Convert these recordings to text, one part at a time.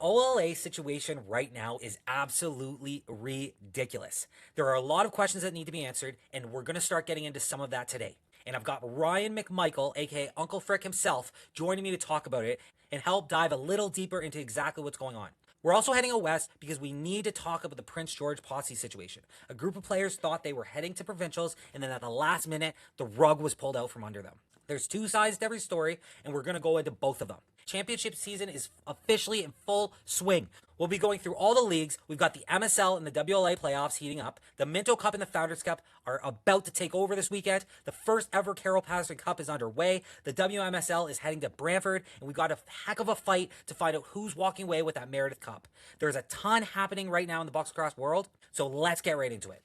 OLA situation right now is absolutely ridiculous. There are a lot of questions that need to be answered, and we're going to start getting into some of that today. And I've got Ryan McMichael, aka Uncle Frick himself, joining me to talk about it and help dive a little deeper into exactly what's going on. We're also heading out west because we need to talk about the Prince George Posse situation. A group of players thought they were heading to provincials, and then at the last minute, the rug was pulled out from under them. There's two sides to every story, and we're going to go into both of them. Championship season is officially in full swing. We'll be going through all the leagues. We've got the MSL and the WLA playoffs heating up. The Minto Cup and the Founders Cup are about to take over this weekend. The first ever Patterson Cup is underway. The WMSL is heading to Brantford, and we've got a heck of a fight to find out who's walking away with that Meredith Cup. There's a ton happening right now in the box lacrosse world, so let's get right into it.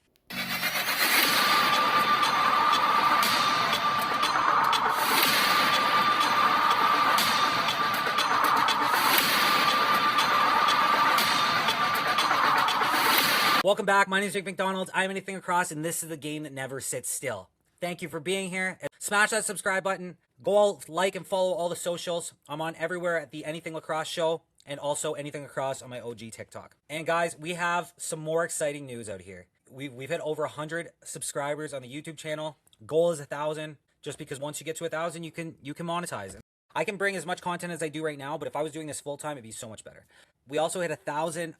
Welcome back. My name is Jake McDonald. I'm Anything Lacrosse, and this is the game that never sits still. Thank you for being here. Smash that subscribe button. Go like and follow all the socials. I'm on everywhere at the Anything Lacrosse Show and also Anything Lacrosse on my OG TikTok. And guys, we have some more exciting news out here. We've hit over 100 subscribers on the YouTube channel. Goal is 1,000. Just because once you get to 1,000, you can monetize it. I can bring as much content as I do right now, but if I was doing this full time, it'd be so much better. We also hit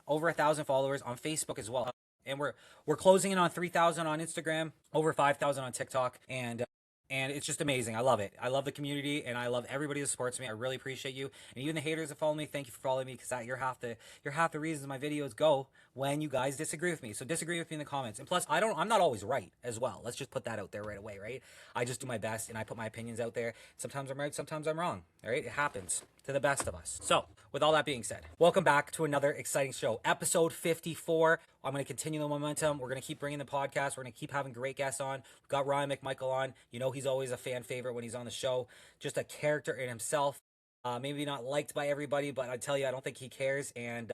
over 1,000 followers on Facebook as well. And we're closing in on 3,000 on Instagram, over 5,000 on TikTok, and it's just amazing. I love it. I love the community, and I love everybody that supports me. I really appreciate you, and even the haters that follow me. Thank you for following me, because you're half the reasons my videos go when you guys disagree with me. So disagree with me in the comments. And plus, I'm not always right as well. Let's just put that out there right away, right? I just do my best, and I put my opinions out there. Sometimes I'm right, sometimes I'm wrong. All right, it happens to the best of us. So with all that being said, welcome back to another exciting show, episode 54. I'm going to continue the momentum. We're going to keep bringing the podcast. We're going to keep having great guests on. We've got Ryan McMichael on. You know, he's always a fan favorite when he's on the show. Just a character in himself. Maybe not liked by everybody, but I tell you, I don't think he cares. And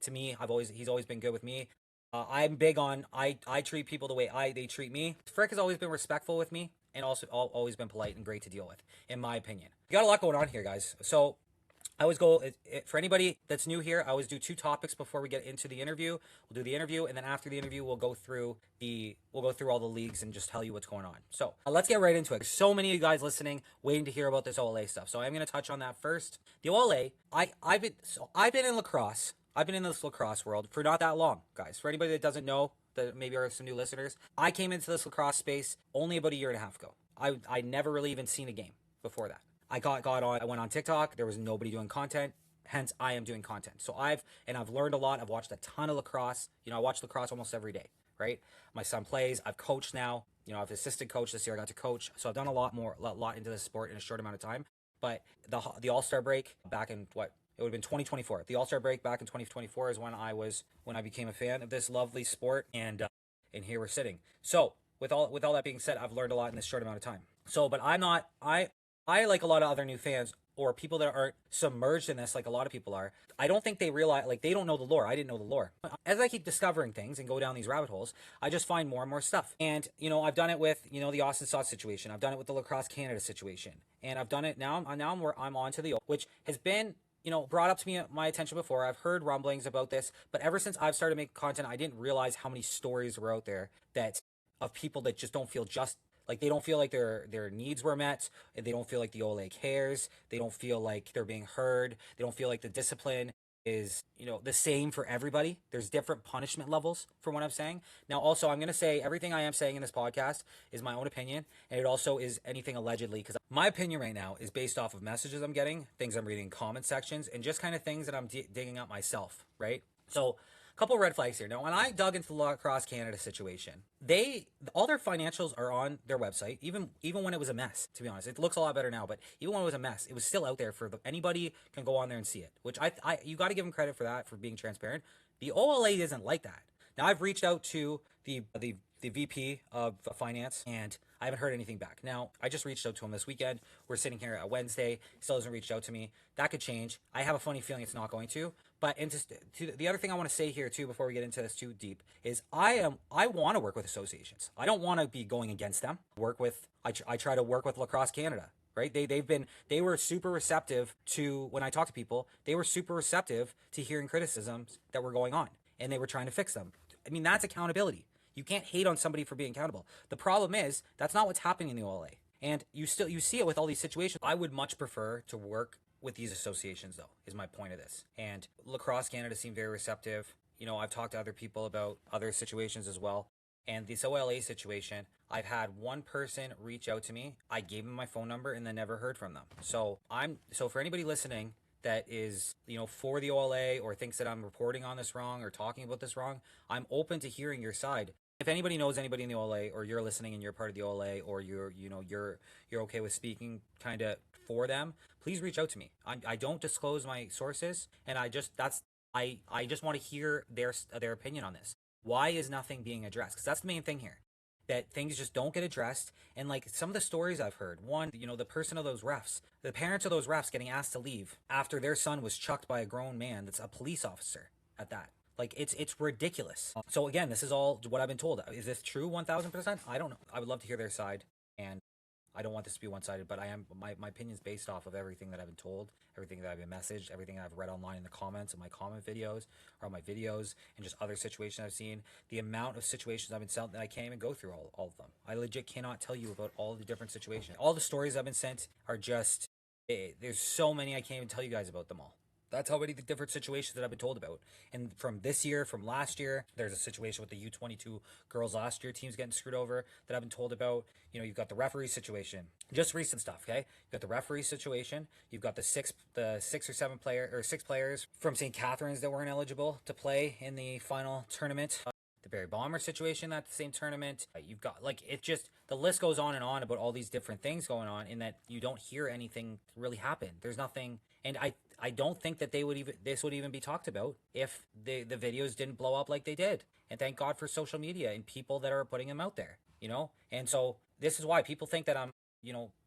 to me, he's always been good with me. I'm big on, I treat people the way they treat me. Frick has always been respectful with me and also always been polite and great to deal with, in my opinion. We got a lot going on here, guys. So I always go, for anybody that's new here, I always do 2 topics before we get into the interview. We'll do the interview, and then after the interview, we'll go through all the leagues and just tell you what's going on. So let's get right into it. There's so many of you guys listening, waiting to hear about this OLA stuff. So I'm going to touch on that first. The OLA, I've been in lacrosse. I've been in this lacrosse world for not that long, guys. For anybody that doesn't know, that maybe are some new listeners, I came into this lacrosse space only about a year and a half ago. I never really even seen a game before that. I went on TikTok. There was nobody doing content. Hence, I am doing content. So I've learned a lot. I've watched a ton of lacrosse. You know, I watch lacrosse almost every day, right? My son plays. I've coached now. You know, I've assistant coached this year. I got to coach. So I've done a lot into this sport in a short amount of time. But the All-Star break back in it would have been 2024. The All-Star break back in 2024 is when I became a fan of this lovely sport. And here we're sitting. So with all that being said, I've learned a lot in this short amount of time. So, but I like a lot of other new fans or people that aren't submerged in this like a lot of people are. I don't think they realize, like, they don't know the lore. I didn't know the lore. As I keep discovering things and go down these rabbit holes, I just find more and more stuff. And, you know, I've done it with, you know, the Austin Sauce situation. I've done it with the Lacrosse Canada situation. And I've done it now I'm on to the, which has been, you know, brought up to my attention before. I've heard rumblings about this, but ever since I've started making content, I didn't realize how many stories were out there of people that just don't feel like they don't feel like their needs were met. They don't feel like the OLA cares. They don't feel like they're being heard. They don't feel like the discipline is, you know, the same for everybody. There's different punishment levels from what I'm saying. Now, also, I'm going to say everything I am saying in this podcast is my own opinion, and it also is anything allegedly, because my opinion right now is based off of messages I'm getting, things I'm reading in comment sections, and just kind of things that I'm digging up myself, right? So couple red flags here. Now, when I dug into the Lacrosse Canada situation, all their financials are on their website, even when it was a mess, to be honest. It looks a lot better now, but even when it was a mess, it was still out there anybody can go on there and see it, which you got to give them credit for that, for being transparent. The OLA isn't like that. Now, I've reached out to the VP of finance, and I haven't heard anything back. Now, I just reached out to him this weekend. We're sitting here at Wednesday. He still hasn't reached out to me. That could change. I have a funny feeling it's not going to. But the other thing I want to say here too, before we get into this too deep, is I want to work with associations. I don't want to be going against them. I try to work with Lacrosse Canada. right? They were super receptive to, when I talk to people, they were super receptive to hearing criticisms that were going on, and they were trying to fix them. I mean, that's accountability. You can't hate on somebody for being accountable. The problem is that's not what's happening in the OLA. And you see it with all these situations. I would much prefer to work with these associations, though, is my point of this. And Lacrosse Canada seemed very receptive. You know, I've talked to other people about other situations as well. And this OLA situation, I've had one person reach out to me. I gave them my phone number and then never heard from them. So for anybody listening that is, you know, for the OLA or thinks that I'm reporting on this wrong or talking about this wrong, I'm open to hearing your side. If anybody knows anybody in the OLA, or you're listening and you're part of the OLA, or you're okay with speaking kind of for them, please reach out to me. I don't disclose my sources, and I just want to hear their opinion on this. Why is nothing being addressed? Because that's the main thing here, that things just don't get addressed. And like some of the stories I've heard, one, you know, the person of those refs, the parents of those refs getting asked to leave after their son was chucked by a grown man that's a police officer at that. Like, it's ridiculous. So again, this is all what I've been told. Is this true 1000%? I don't know. I would love to hear their side, and I don't want this to be one-sided, but my opinion's based off of everything that I've been told, everything that I've been messaged, everything I've read online in the comments of my comment videos, or my videos, and just other situations I've seen. The amount of situations I've been sent that I can't even go through all of them. I legit cannot tell you about all the different situations. All the stories I've been sent are just, there's so many I can't even tell you guys about them all. That's how many the different situations that I've been told about. And from this year, from last year, there's a situation with the U22 girls last year teams getting screwed over that I've been told about. You know, you've got the referee situation, just recent stuff, okay? You've got the referee situation. You've got the six players from St. Catharines that weren't eligible to play in the final tournament. The Barrie Bomber situation at the same tournament. You've got, like, it just, the list goes on and on about all these different things going on, in that you don't hear anything really happen. There's nothing, and I don't think that this would even be talked about if the videos didn't blow up like they did. And thank God for social media and people that are putting them out there, you know? And so this is why people think that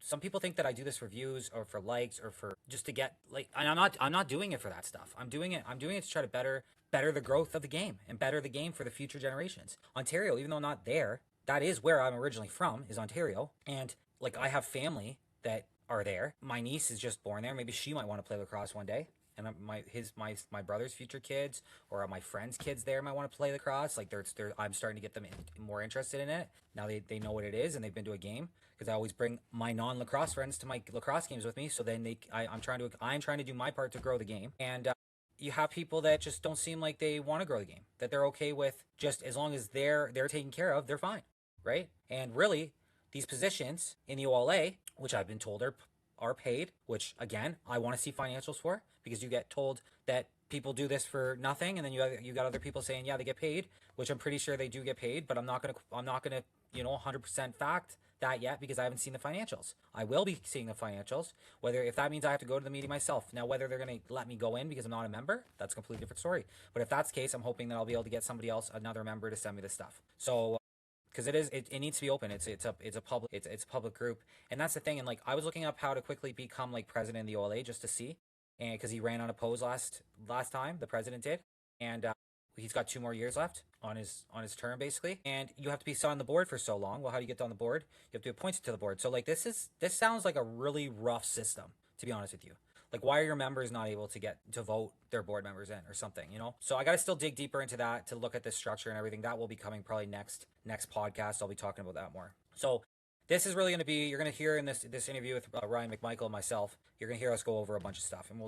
some people think that I do this for views or for likes or for just to get, like, and I'm not doing it for that stuff. I'm doing it to try to better the growth of the game and better the game for the future generations. Ontario, even though I'm not there, that is where I'm originally from, is Ontario. And like, I have family that are there. My niece is just born there. Maybe she might want to play lacrosse one day. And my brother's future kids, or my friends' kids there, might want to play lacrosse. Like, I'm starting to get them more interested in it. Now they know what it is, and they've been to a game, because I always bring my non-lacrosse friends to my lacrosse games with me. So then I'm trying to do my part to grow the game. And you have people that just don't seem like they want to grow the game, that they're okay with just as long as they're taken care of, they're fine, right? And really, these positions in the OLA, which I've been told are paid, which again, I want to see financials for, because you get told that people do this for nothing, and then you got other people saying, yeah, they get paid, which I'm pretty sure they do get paid, but I'm not gonna 100% fact that yet, because I haven't seen the financials. I will be seeing the financials, if that means I have to go to the meeting myself. Now, whether they're going to let me go in because I'm not a member, that's a completely different story. But if that's the case, I'm hoping that I'll be able to get somebody else, another member, to send me this stuff. So, because it needs to be open. It's a public group, and that's the thing. And like, I was looking up how to quickly become like president of the OLA just to see, and because he ran unopposed last time, the president did, and he's got 2 more years left on his term, basically. And you have to be on the board for so long. Well, how do you get on the board? You have to be appointed to the board. So like, this sounds like a really rough system, to be honest with you. Like, why are your members not able to get to vote their board members in or something, you know? So I got to still dig deeper into that to look at the structure and everything. That will be coming probably next podcast. I'll be talking about that more. So this is really going to be, you're going to hear in this interview with Ryan McMichael and myself, you're going to hear us go over a bunch of stuff, and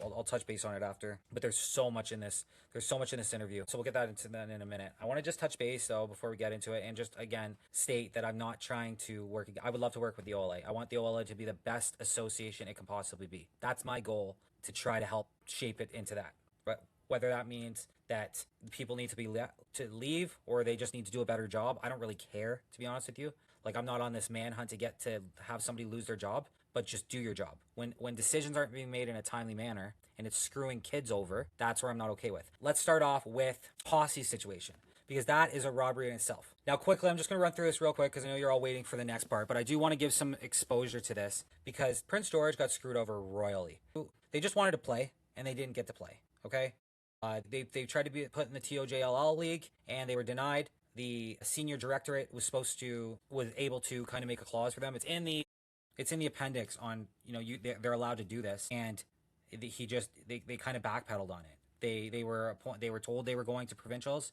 I'll touch base on it after. But there's so much in this interview. So we'll get into that in a minute. I want to just touch base though before we get into it, and just again state that I'm not trying to work. I would love to work with the OLA. I want the OLA to be the best association it can possibly be. That's my goal, to try to help shape it into that. But whether that means that people need to leave, or they just need to do a better job, I don't really care, to be honest with you. Like, I'm not on this manhunt to get to have somebody lose their job, but just do your job. When decisions aren't being made in a timely manner and it's screwing kids over, that's where I'm not okay with. Let's start off with Posse's situation, because that is a robbery in itself. Now, quickly, I'm just going to run through this real quick, because I know you're all waiting for the next part, but I do want to give some exposure to this, because Prince George got screwed over royally. They just wanted to play, and they didn't get to play, okay? They tried to be put in the TOJLL league, and they were denied. The senior directorate was able to kind of make a clause for them. It's It's in the appendix on, they're allowed to do this, and they kind of backpedaled on it. They were told they were going to provincials,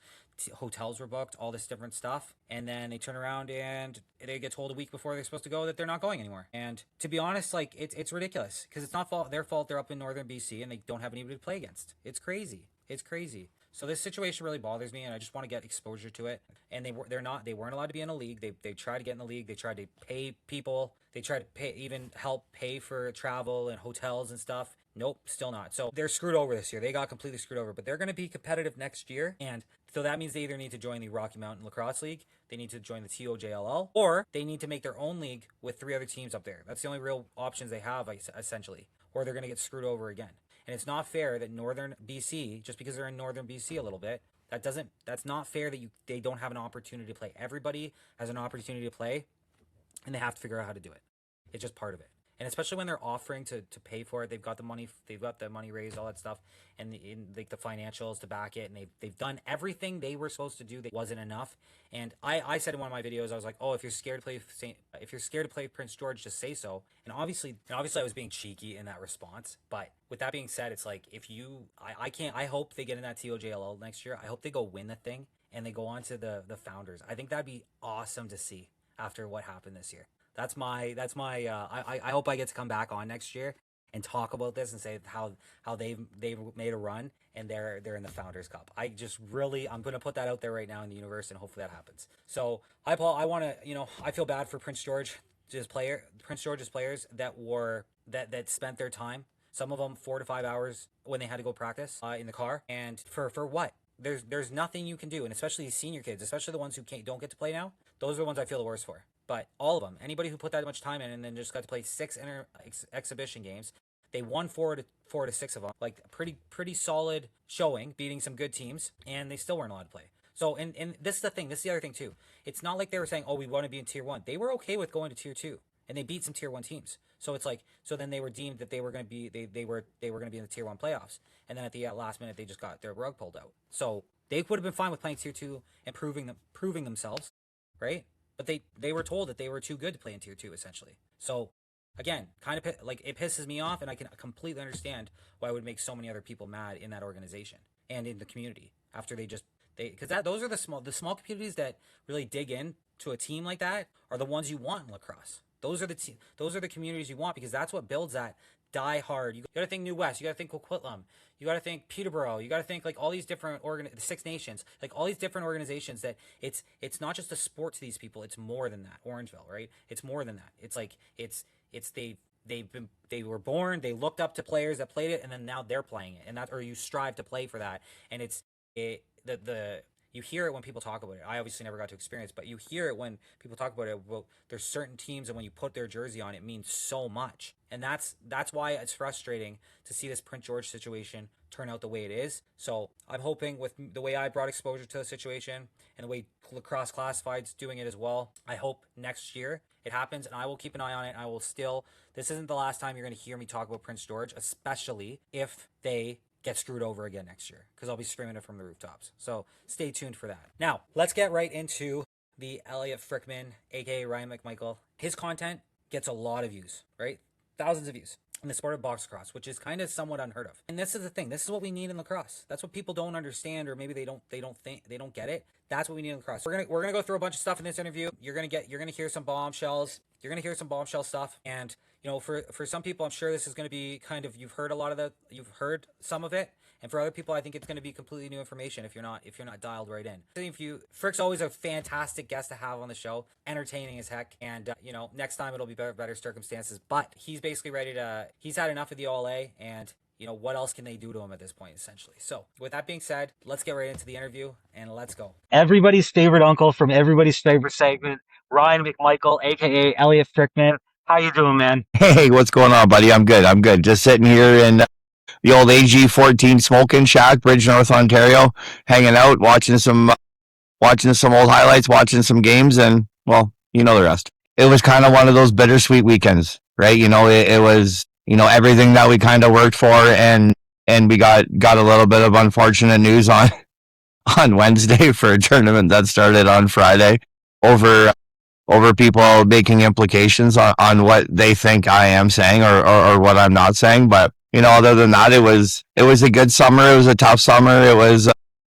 hotels were booked, all this different stuff, and then they turn around and they get told a week before they're supposed to go that they're not going anymore. And to be honest, like it's ridiculous, because it's not their fault. They're up in northern BC and they don't have anybody to play against. It's crazy. It's crazy. So this situation really bothers me, and I just want to get exposure to it. And they weren't allowed to be in a league. They tried to get in the league. They tried to pay people. They tried to help pay for travel and hotels and stuff. Nope, still not. So they're screwed over this year. They got completely screwed over, but they're going to be competitive next year. And so that means they either need to join the Rocky Mountain Lacrosse League, they need to join the TOJLL, or they need to make their own league with 3 other teams up there. That's the only real options they have, essentially, or they're going to get screwed over again. And it's not fair that northern BC, just because they're in northern BC a little bit, that's not fair that they don't have an opportunity to play. Everybody has an opportunity to play, and they have to figure out how to do it. It's just part of it. And especially when they're offering to pay for it, they've got the money raised, all that stuff, and like the financials to back it, and they've done everything they were supposed to do. That wasn't enough. And I said in one of my videos, I was like, oh, if you're scared to play Prince George, just say so. And obviously I was being cheeky in that response. But with that being said, it's like, I hope they get in that TOJLL next year. I hope they go win the thing and they go on to the Founders. I think that'd be awesome to see after what happened this year. That's my I hope I get to come back on next year and talk about this and say how they've made a run and they're in the Founders Cup. I'm going to put that out there right now in the universe, and hopefully that happens. So, hi Paul, I feel bad for Prince George's players that spent their time, some of them 4 to 5 hours when they had to go practice in the car, and for what? There's nothing you can do, and especially these senior kids, especially the ones who don't get to play now. Those are the ones I feel the worst for. But all of them, anybody who put that much time in and then just got to play 6 exhibition games, they won 4 to 6 of them, like pretty solid showing, beating some good teams, and they still weren't allowed to play. So, and this is the thing. This is the other thing too. It's not like they were saying, "Oh, we want to be in Tier 1." They were okay with going to Tier 2, and they beat some Tier 1 teams. So it's like, so then they were deemed that they were going to be they were going to be in the Tier 1 playoffs, and then at the last minute they just got their rug pulled out. So they would have been fine with playing Tier 2 and proving themselves, right? But they were told that they were too good to play in Tier 2, essentially. So, again, kind of like, it pisses me off, and I can completely understand why it would make so many other people mad in that organization and in the community after because those are the small communities that really dig in to a team like that are the ones you want in lacrosse. Those are the communities you want, because that's what builds that die hard. You got to think New West. You got to think Coquitlam. You got to think Peterborough. You got to think like all these different the Six Nations, like all these different organizations that it's not just a sport to these people. It's more than that. Orangeville, right? It's more than that. It's like they were born. They looked up to players that played it, and then now they're playing it, and that, or you strive to play for that. And you hear it when people talk about it. I obviously never got to experience, but you hear it when people talk about it. Well, there's certain teams, and when you put their jersey on, it means so much. And that's why it's frustrating to see this Prince George situation turn out the way it is. So I'm hoping, with the way I brought exposure to the situation and the way Lacrosse Classified's doing it as well, I hope next year it happens, and I will keep an eye on it. This isn't the last time you're going to hear me talk about Prince George, especially if they get screwed over again next year, because I'll be streaming it from the rooftops. So stay tuned for that. Now, let's get right into the Elliot Frickman, aka Ryan McMichael. His content gets a lot of views, right? Thousands of views in the sport of box lacrosse, which is kind of somewhat unheard of. And this is the thing. This is what we need in lacrosse. That's what people don't understand, or maybe they don't get it. That's what we need in lacrosse. We're gonna go through a bunch of stuff in this interview. You're gonna hear some bombshells. You're gonna hear some bombshell stuff, and for some people, I'm sure this is gonna be kind of, you've heard some of it, and for other people, I think it's gonna be completely new information if you're not dialed right in. Frick's always a fantastic guest to have on the show, entertaining as heck, and next time it'll be better circumstances. But he's basically he's had enough of the OLA, and what else can they do to him at this point, essentially? So with that being said, let's get right into the interview, and let's go. Everybody's favorite uncle from everybody's favorite segment, Ryan McMichael, aka Elliot Frickman. How you doing, man? Hey, what's going on, buddy? I'm good. Just sitting here in the old AG14 smoking shack, Bridge, North Ontario, hanging out, watching some old highlights, watching some games, and, well, you know the rest. It was kind of one of those bittersweet weekends, right? It was, everything that we kind of worked for, and we got a little bit of unfortunate news on Wednesday for a tournament that started on Friday over over people making implications on what they think I am saying or what I'm not saying. But, other than that, it was a good summer. It was a tough summer.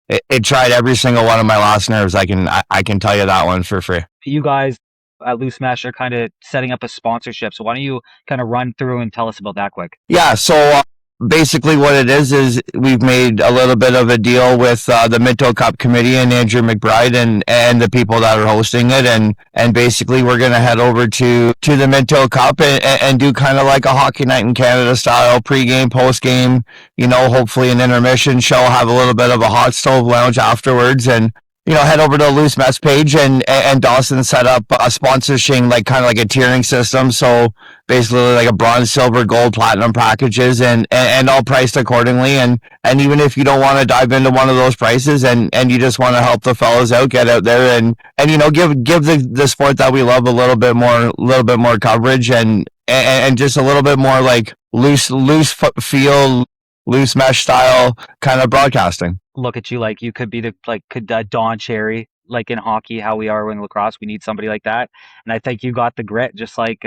It tried every single one of my last nerves. I can tell you that one for free. You guys at Loose Mesh are kind of setting up a sponsorship. So why don't you kind of run through and tell us about that quick? Yeah. So basically what it is we've made a little bit of a deal with the Minto Cup committee and Andrew McBride and the people that are hosting it. And basically we're going to head over to the Minto Cup and do kind of like a Hockey Night in Canada style pregame, postgame, hopefully an intermission show, have a little bit of a hot stove lounge afterwards, and head over to the Loose Mess page and Dawson set up a sponsorship, like kind of like a tiering system. So basically like a bronze, silver, gold, platinum packages and all priced accordingly. And even if you don't want to dive into one of those prices and you just want to help the fellas out, get out there and give the sport that we love a little bit more coverage and just a little bit more like loose feel, loose mesh style kind of broadcasting. Look at you, like you could be Don Cherry, like in hockey, how we are in lacrosse. We need somebody like that, and I think you got the grit, just like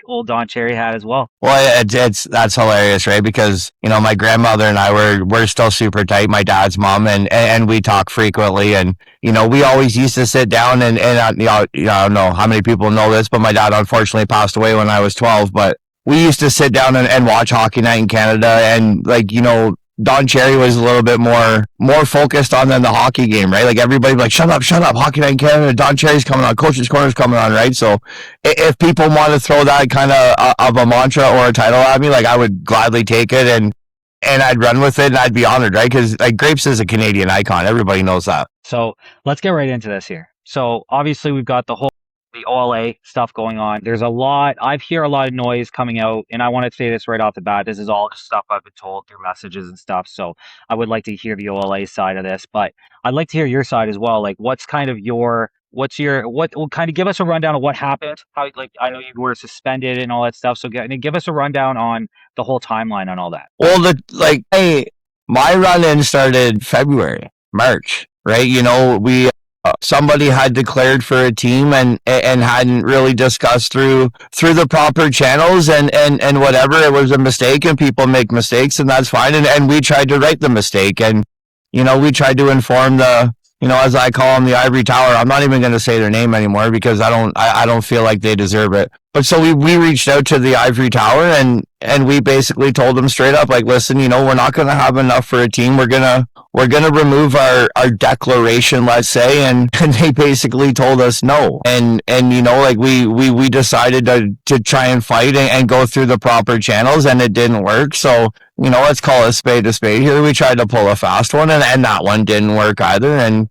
old Don Cherry had as well. Well, that's hilarious, right? Because my grandmother and I we're still super tight. My dad's mom and we talk frequently, and we always used to sit down and I don't know how many people know this, but my dad unfortunately passed away when I was 12. But we used to sit down and watch Hockey Night in Canada, and Don Cherry was a little bit more focused on than the hockey game, right? Like everybody like, shut up, Hockey Night in Canada, Don Cherry's coming on, Coach's Corner's coming on, right? So if people want to throw that kind of a mantra or a title at me, like I would gladly take it and I'd run with it and I'd be honored, right? Because like Grapes is a Canadian icon. Everybody knows that. So let's get right into this here. So obviously we've got the OLA stuff going on. I hear a lot of noise coming out, and I want to say this right off the bat. This is all stuff I've been told through messages and stuff. So I would like to hear the OLA side of this, but I'd like to hear your side as well. Like, what kind of give us a rundown of what happened? How, like, I know you were suspended and all that stuff. So give us a rundown on the whole timeline on all that. Well, my run-in started February, March, right? Somebody had declared for a team and hadn't really discussed through the proper channels and whatever. It was a mistake, and people make mistakes, and that's fine. And we tried to right the mistake, and we tried to inform the as I call them, the Ivory Tower. I'm not even going to say their name anymore because I don't feel like they deserve it. But so we reached out to the Ivory Tower and we basically told them straight up, like, listen, we're not going to have enough for a team. We're gonna remove our declaration, let's say, and they basically told us no. And we decided to try and fight and go through the proper channels, and it didn't work. So let's call a spade here. We tried to pull a fast one, and that one didn't work either. And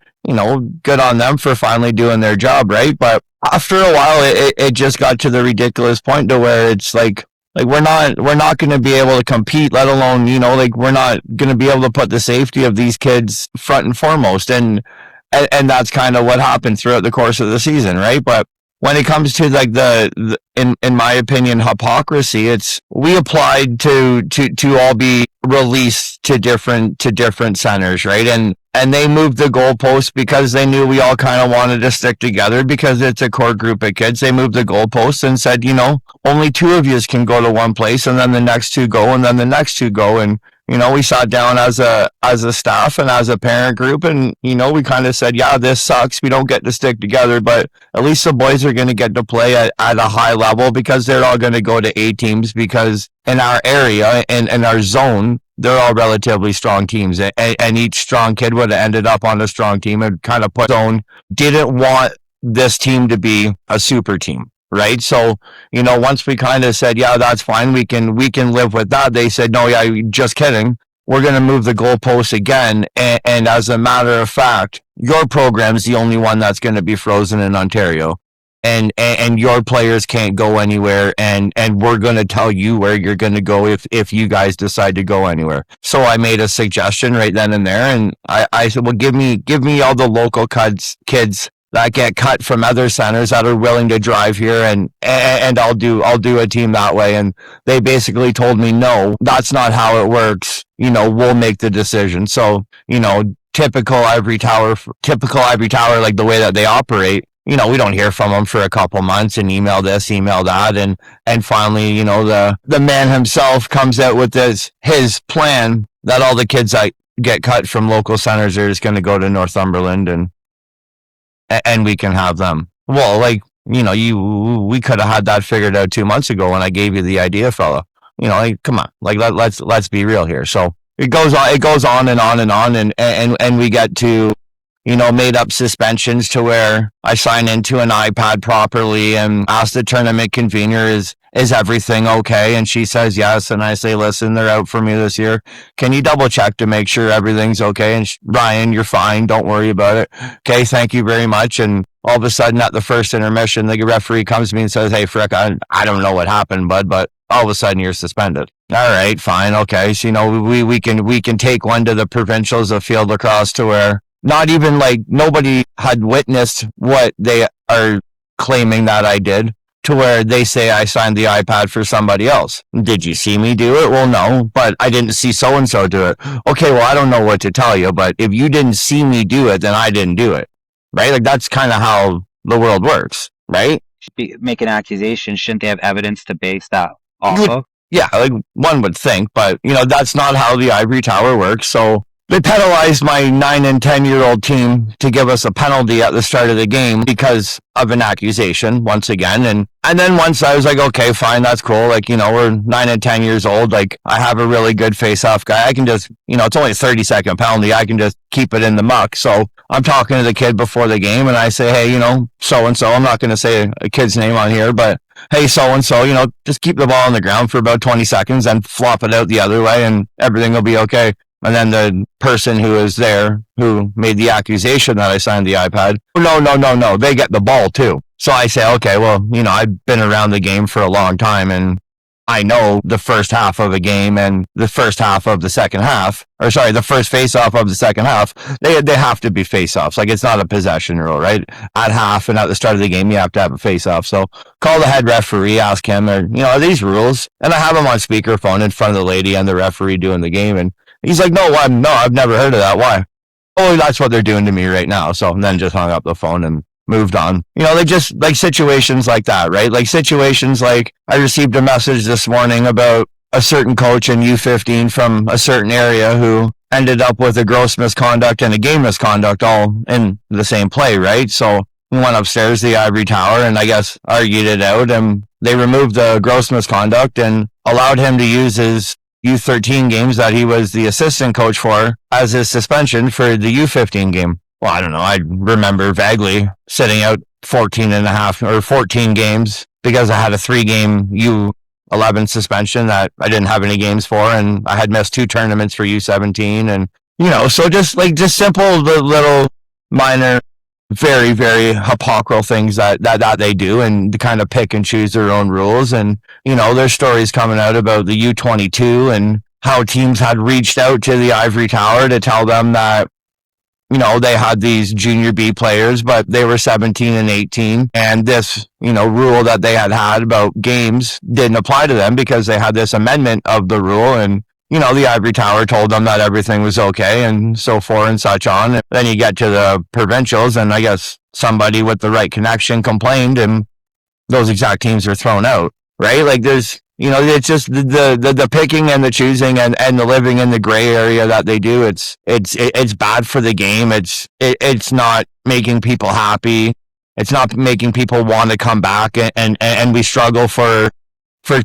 good on them for finally doing their job, right? But after a while, it just got to the ridiculous point to where it's like we're not going to be able to compete, let alone, we're not going to be able to put the safety of these kids front and foremost. And that's kind of what happened throughout the course of the season, right? But when it comes to like in my opinion, hypocrisy, it's we applied to all be released to different centers, right? And they moved the goalposts because they knew we all kind of wanted to stick together because it's a core group of kids. They moved the goalposts and said, only two of you can go to one place, and then the next two go, and then the next two go. And we sat down as a staff and as a parent group, and we kind of said, yeah, this sucks. We don't get to stick together, but at least the boys are going to get to play at a high level because they're all going to go to A teams, because in our area and in our zone, they're all relatively strong teams, and each strong kid would have ended up on a strong team and kind of put zone. Didn't want this team to be a super team, right? So, once we kind of said, yeah, that's fine, we can live with that. They said, no, yeah, just kidding. We're going to move the goalposts again. And as a matter of fact, your program's the only one that's going to be frozen in Ontario. And your players can't go anywhere, and we're going to tell you where you're going to go if you guys decide to go anywhere. So I made a suggestion right then and there, and I said, well, give me all the local kids that get cut from other centers that are willing to drive here, and I'll do a team that way. And they basically told me, no, that's not how it works. We'll make the decision. So, typical Ivory Tower, like the way that they operate, we don't hear from him for a couple months, and email this, email that, and finally, the man himself comes out with his plan that all the kids that get cut from local centers are just going to go to Northumberland, and we can have them. Well, like, we could have had that figured out 2 months ago when I gave you the idea, fella. Like, come on, like, let's be real here. So it goes on and on and on, and we get to, made up suspensions to where I sign into an iPad properly and ask the tournament convener, is everything okay? And she says yes. And I say, listen, they're out for me this year. Can you double check to make sure everything's okay? And Ryan, you're fine. Don't worry about it. Okay, thank you very much. And all of a sudden at the first intermission, the referee comes to me and says, hey, Frick, I don't know what happened, bud, but all of a sudden you're suspended. All right, fine. Okay. So, we can take one to the provincials of field lacrosse to where not even like nobody had witnessed what they are claiming that I did, to where they say I signed the iPad for somebody else. Did you see me do it? Well, no, but I didn't see so-and-so do it. Okay, well, I don't know what to tell you, but if you didn't see me do it, then I didn't do it. Right? Like, that's kind of how the world works, right? Make an accusation. Shouldn't they have evidence to base that off of? Yeah, like one would think, but, that's not how the ivory tower works. So they penalized my 9 and 10-year-old team to give us a penalty at the start of the game because of an accusation once again. And then once I was like, okay, fine, that's cool. Like, we're 9 and 10 years old. Like, I have a really good face-off guy. I can just, it's only a 30-second penalty. I can just keep it in the muck. So I'm talking to the kid before the game and I say, hey, so-and-so, I'm not going to say a kid's name on here, but hey, so-and-so, just keep the ball on the ground for about 20 seconds and flop it out the other way and everything will be okay. And then the person who is there, who made the accusation that I signed the iPad, no, they get the ball too. So I say, okay, well, I've been around the game for a long time and I know the first half of a game and the first half of the second half, the first face-off of the second half, they have to be face-offs. Like, it's not a possession rule, right? At half and at the start of the game, you have to have a face-off. So call the head referee, ask him, are these rules? And I have him on speakerphone in front of the lady and the referee doing the game. And he's like, no, I've never heard of that. Why? Oh, that's what they're doing to me right now. So then just hung up the phone and moved on. They just, like, situations like that, right? Like, situations like I received a message this morning about a certain coach in U15 from a certain area who ended up with a gross misconduct and a game misconduct all in the same play, right? So we went upstairs to the ivory tower and I guess argued it out, and they removed the gross misconduct and allowed him to use his U13 games that he was the assistant coach for as his suspension for the U15 game. Well, I don't know. I remember vaguely sitting out 14 games because I had a 3-game U11 suspension that I didn't have any games for, and I had missed 2 tournaments for U17, and so just simple little minor, very, very hypocritical things that they do, and to kind of pick and choose their own rules. And there's stories coming out about the U22 and how teams had reached out to the ivory tower to tell them that they had these junior B players, but they were 17 and 18. And this, rule that they had about games didn't apply to them because they had this amendment of the rule. And, the ivory tower told them that everything was okay and so forth and such on. And then you get to the provincials and I guess somebody with the right connection complained and those exact teams are thrown out, right? Like, there's, it's just the picking and the choosing and the living in the gray area that they do. It's bad for the game. It's not making people happy. It's not making people want to come back, and we struggle for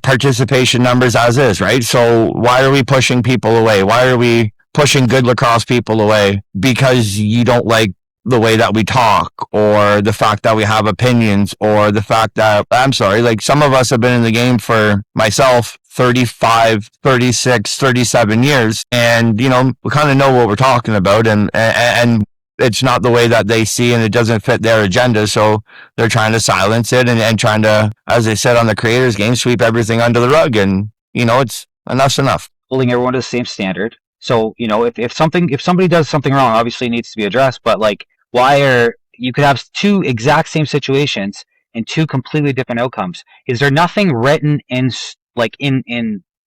participation numbers as is, right? So why are we pushing people away? Why are we pushing good lacrosse people away? Because you don't like the way that we talk, or the fact that we have opinions, or the fact that, like, some of us have been in the game for, myself, 35, 36, 37 years, and, we kind of know what we're talking about, and it's not the way that they see, and it doesn't fit their agenda, so they're trying to silence it, and trying to, as they said on the Creators game, sweep everything under the rug, and, enough's enough. Holding everyone to the same standard. So, if somebody does something wrong, obviously it needs to be addressed, but, like, you could have 2 exact same situations and 2 completely different outcomes. Is there nothing written in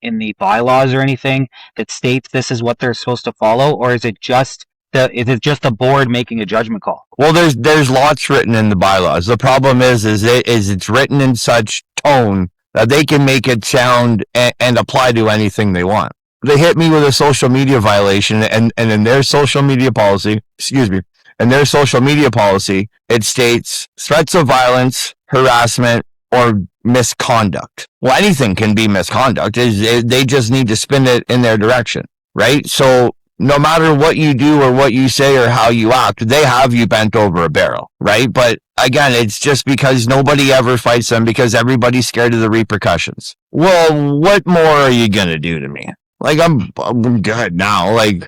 the bylaws or anything that states this is what they're supposed to follow, or is it just is it just the board making a judgment call? Well, there's lots written in the bylaws. The problem is it's written in such tone that they can make it sound and apply to anything they want. They hit me with a social media violation, and in their social media policy, in their social media policy, it states threats of violence, harassment, or misconduct. Well, anything can be misconduct. They just need to spin it in their direction, right? So no matter what you do or what you say or how you act, they have you bent over a barrel, right? But again, it's just because nobody ever fights them because everybody's scared of the repercussions. Well, what more are you going to do to me? Like, I'm good now. Like,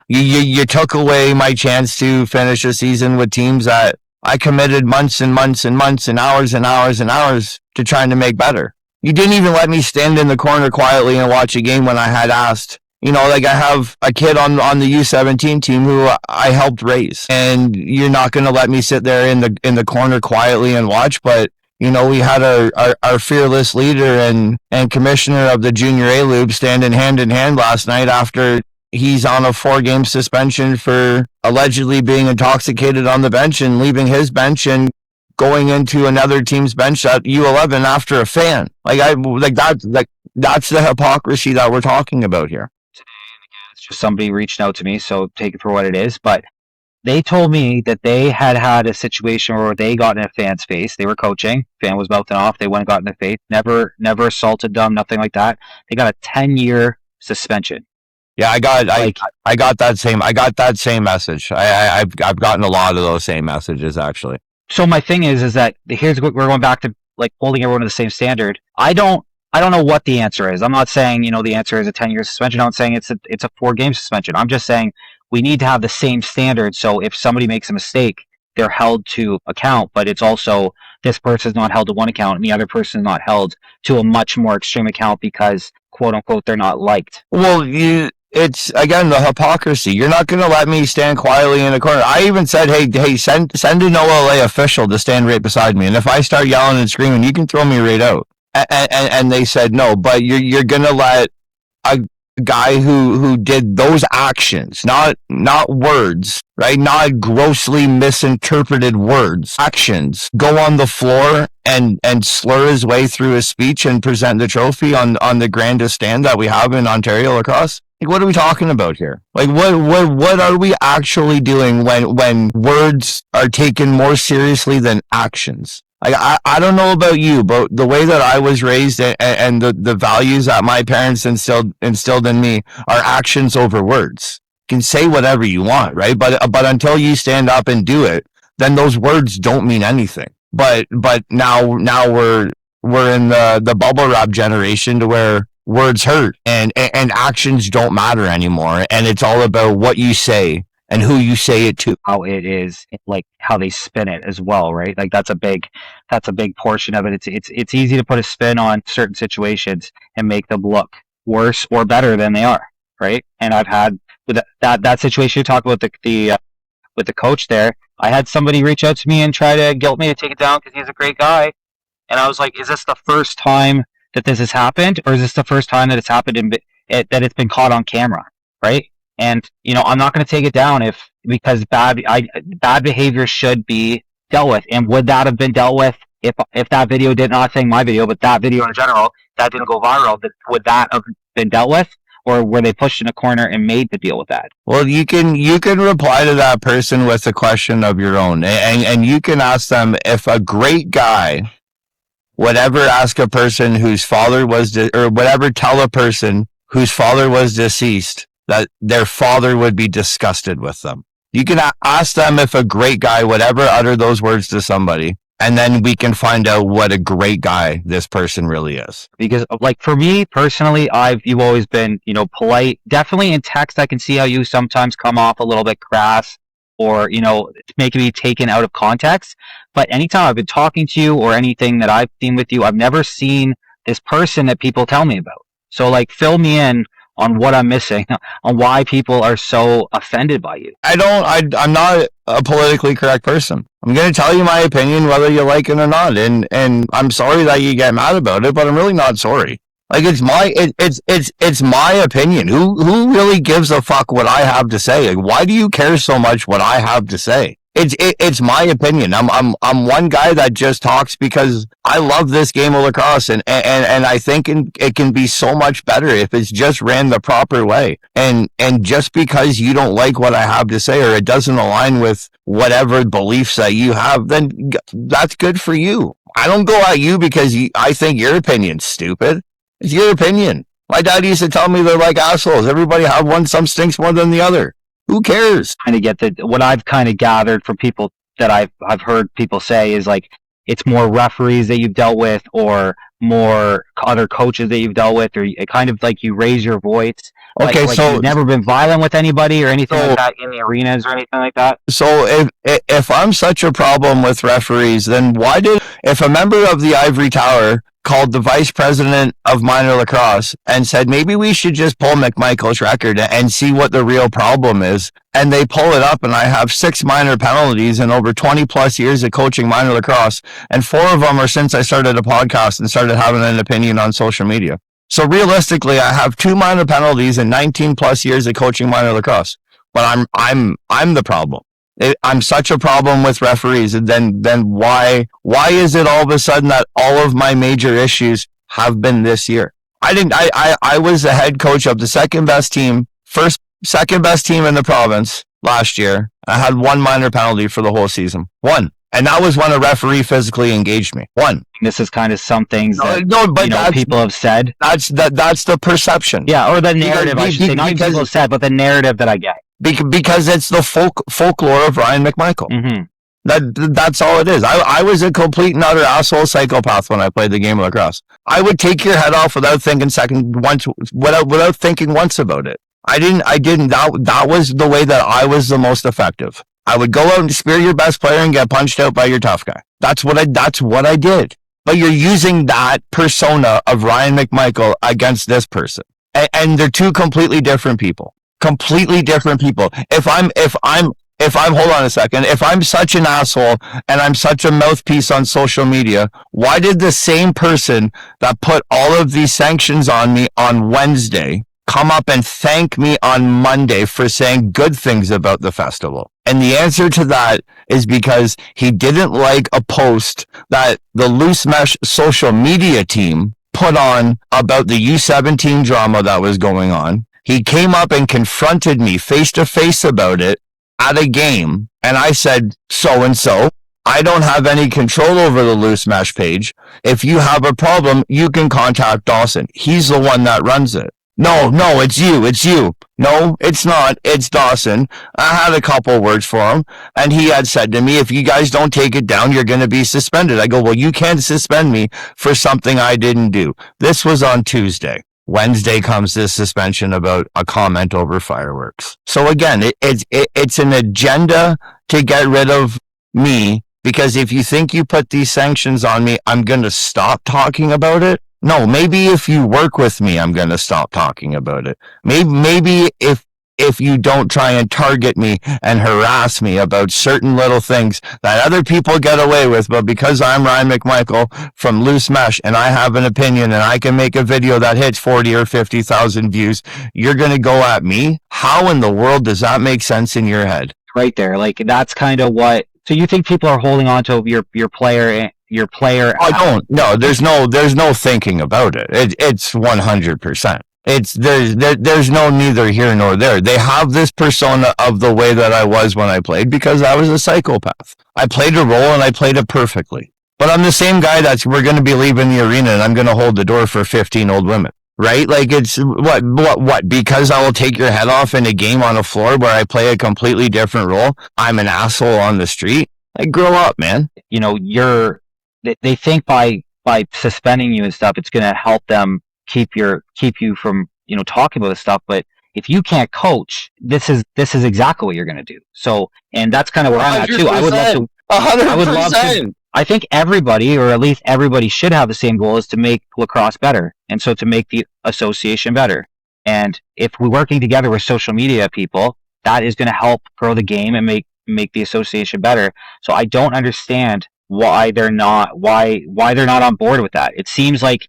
you took away my chance to finish a season with teams that I committed months and months and months and hours and hours and hours to trying to make better. You didn't even let me stand in the corner quietly and watch a game when I had asked. You know, like, I have a kid on the U17 team who I helped raise, and you're not going to let me sit there in the corner quietly and watch. But, you know, we had our fearless leader and commissioner of the Junior A-Lube standing hand in hand last night after he's on a 4-game suspension for allegedly being intoxicated on the bench and leaving his bench and going into another team's bench at U11 after a fan. That's the hypocrisy that we're talking about here. It's just somebody reached out to me, so take it for what it is. But they told me that they had a situation where they got in a fan's face. They were coaching. Fan was mouthing off. They went and got in the face. Never assaulted them. Nothing like that. They got a 10-year suspension. Yeah, I got that same message. I've gotten a lot of those same messages actually. So my thing is that here's what we're going back to, like, holding everyone to the same standard. I don't know what the answer is. I'm not saying, the answer is a 10-year suspension. I'm not saying it's a 4-game suspension. I'm just saying we need to have the same standard. So if somebody makes a mistake, they're held to account, but it's also this person's not held to one account and the other person is not held to a much more extreme account because, quote unquote, they're not liked. Well, it's, again, the hypocrisy. You're not going to let me stand quietly in a corner. I even said, hey, send an OLA official to stand right beside me. And if I start yelling and screaming, you can throw me right out. And they said no, but you're going to let a guy who did those actions, not words, right? Not grossly misinterpreted words, actions, go on the floor and slur his way through his speech and present the trophy on the grandest stand that we have in Ontario lacrosse. Like, what are we talking about here? Like, what are we actually doing when words are taken more seriously than actions? Like, I don't know about you, but the way that I was raised and the values that my parents instilled in me are actions over words. You can say whatever you want, right? But until you stand up and do it, then those words don't mean anything. But now we're in the bubble wrap generation to where words hurt and actions don't matter anymore, and it's all about what you say and who you say it to. How it is, like, how they spin it as well, right? Like, that's a big portion of it. It's easy to put a spin on certain situations and make them look worse or better than they are, right? And I've had with that situation you talk about with the coach there. I had somebody reach out to me and try to guilt me to take it down because he's a great guy, and I was like, is this the first time that this has happened, or is this the first time that it's happened that it's been caught on camera, right? And, I'm not going to take it down because bad behavior should be dealt with. And would that have been dealt with if that video not saying my video, but that video in general, that didn't go viral? Would that have been dealt with? Or were they pushed in a corner and made to deal with that? Well, you can reply to that person with a question of your own. And you can ask them if a great guy would ever ask a person whose father was, or would ever tell a person whose father was deceased that their father would be disgusted with them. You can ask them if a great guy would ever utter those words to somebody, and then we can find out what a great guy this person really is. Because, like, for me personally, you've always been, polite. Definitely in text, I can see how you sometimes come off a little bit crass or, making me taken out of context. But anytime I've been talking to you or anything that I've seen with you, I've never seen this person that people tell me about. So, like, fill me in on what I'm missing, on why people are so offended by you. I'm not a politically correct person. I'm going to tell you my opinion, whether you like it or not. And I'm sorry that you get mad about it, but I'm really not sorry. Like it's my opinion. Who really gives a fuck what I have to say? Like, why do you care so much what I have to say? It's my opinion. I'm one guy that just talks because I love this game of lacrosse, and I think it can be so much better if it's just ran the proper way. And just because you don't like what I have to say, or it doesn't align with whatever beliefs that you have, then that's good for you. I don't go at you because I think your opinion's stupid. It's your opinion. My dad used to tell me they're like assholes. Everybody have one. Some stinks more than the other. Who cares? Kind of get what I've kind of gathered from people that I've heard people say is like it's more referees that you've dealt with, or more other coaches that you've dealt with, or it kind of like you raise your voice. Okay, like so you've never been violent with anybody or anything like that in the arenas or anything like that. So if I'm such a problem with referees, then if a member of the Ivory Tower called the vice president of minor lacrosse and said, maybe we should just pull McMichael's record and see what the real problem is, and they pull it up and I have 6 minor penalties in over 20 plus years of coaching minor lacrosse, and 4 of them are since I started a podcast and started having an opinion on social media. So realistically, I have 2 minor penalties in 19 plus years of coaching minor lacrosse, but I'm the problem. I'm such a problem with referees, and then why is it all of a sudden that all of my major issues have been this year? I was the head coach of the second best team in the province last year. I had 1 minor penalty for the whole season. 1. And that was when a referee physically engaged me. 1. This is kind of some things that people have said. That's the perception. Yeah, or the narrative. I should say, not people have said, but the narrative that I get. Because it's the folklore of Ryan McMichael. Mm-hmm. That's all it is. I was a complete and utter asshole psychopath when I played the game of lacrosse. I would take your head off without thinking without thinking once about it. I didn't. That was the way that I was the most effective. I would go out and spear your best player and get punched out by your tough guy. That's what I did. But you're using that persona of Ryan McMichael against this person, and they're 2 completely different people. Completely different people. If I'm hold on a second, if I'm such an asshole and I'm such a mouthpiece on social media, why did the same person that put all of these sanctions on me on Wednesday come up and thank me on Monday for saying good things about the festival? And the answer to that is because he didn't like a post that the Loose Mesh social media team put on about the U17 drama that was going on. He came up and confronted me face to face about it at a game. And I said, so-and-so, I don't have any control over the Loose Mesh page. If you have a problem, you can contact Dawson. He's the one that runs it. No, it's you. No, it's not. It's Dawson. I had a couple words for him, and he had said to me, if you guys don't take it down, you're going to be suspended. I go, well, you can't suspend me for something I didn't do. This was on Tuesday. Wednesday comes this suspension about a comment over fireworks. So again, it's an agenda to get rid of me, because if you think you put these sanctions on me, I'm going to stop talking about it. No, maybe if you work with me, I'm going to stop talking about it. Maybe if you don't try and target me and harass me about certain little things that other people get away with, but because I'm Ryan McMichael from Loose Mesh and I have an opinion and I can make a video that hits 40 or 50,000 views, you're going to go at me? How in the world does that make sense in your head? Right there. Like, that's kind of what... So you think people are holding on to your player... I don't. No, there's no thinking about it. It's 100%. There's no neither here nor there. They have this persona of the way that I was when I played because I was a psychopath. I played a role and I played it perfectly. But I'm the same guy we're going to be leaving the arena and I'm going to hold the door for 15 old women. Right? Like, it's what? Because I will take your head off in a game on a floor where I play a completely different role. I'm an asshole on the street. Like, grow up, man. You know, they think by suspending you and stuff, it's going to help them keep you from, talking about this stuff. But if you can't coach, this is exactly what you're going to do. So, and that's kind of where I'm at too. I would love to. 100%. I would love to. I think everybody, or at least everybody, should have the same goal, is to make lacrosse better, and so to make the association better. And if we're working together with social media people, that is going to help grow the game and make the association better. So I don't understand why they're not on board with that. It seems like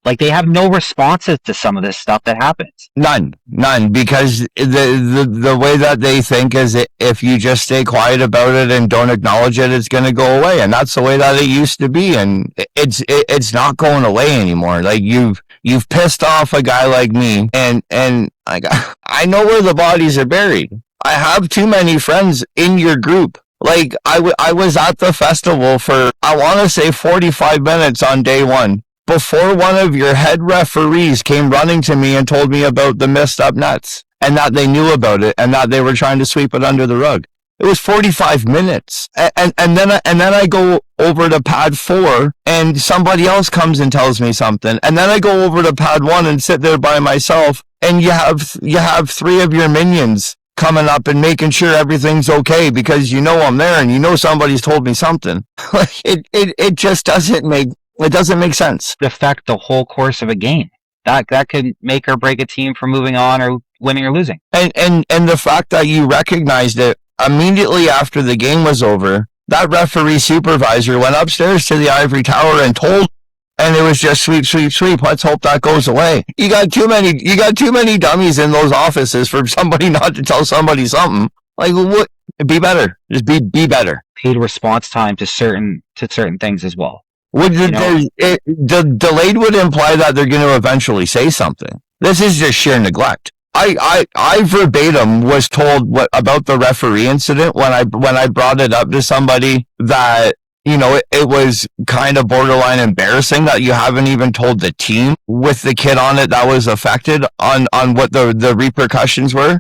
Like, they have no responses to some of this stuff that happens. None, because the way that they think is that if you just stay quiet about it and don't acknowledge it, it's going to go away. And that's the way that it used to be. And it's not going away anymore. Like, you've pissed off a guy like me, and like, I know where the bodies are buried. I have too many friends in your group. Like, I was at the festival for, I want to say 45 minutes on day one, before one of your head referees came running to me and told me about the messed up nets and that they knew about it and that they were trying to sweep it under the rug. It was 45 minutes. And then I go over to pad 4 and somebody else comes and tells me something. And then I go over to pad 1 and sit there by myself, and you have 3 of your minions coming up and making sure everything's okay because you know I'm there and you know somebody's told me something. It just doesn't make sense. Affect the whole course of a game. That could make or break a team from moving on or winning or losing. And the fact that you recognized it immediately after the game was over, that referee supervisor went upstairs to the ivory tower and told, and it was just sweep. Let's hope that goes away. You got too many dummies in those offices for somebody not to tell somebody something. Like, what? Be better. Just be better. Paid response time to certain things as well. The delayed would imply that they're going to eventually say something. This is just sheer neglect. I verbatim was told about the referee incident when I brought it up to somebody that, you know, it was kind of borderline embarrassing that you haven't even told the team with the kid on it that was affected on what the repercussions were.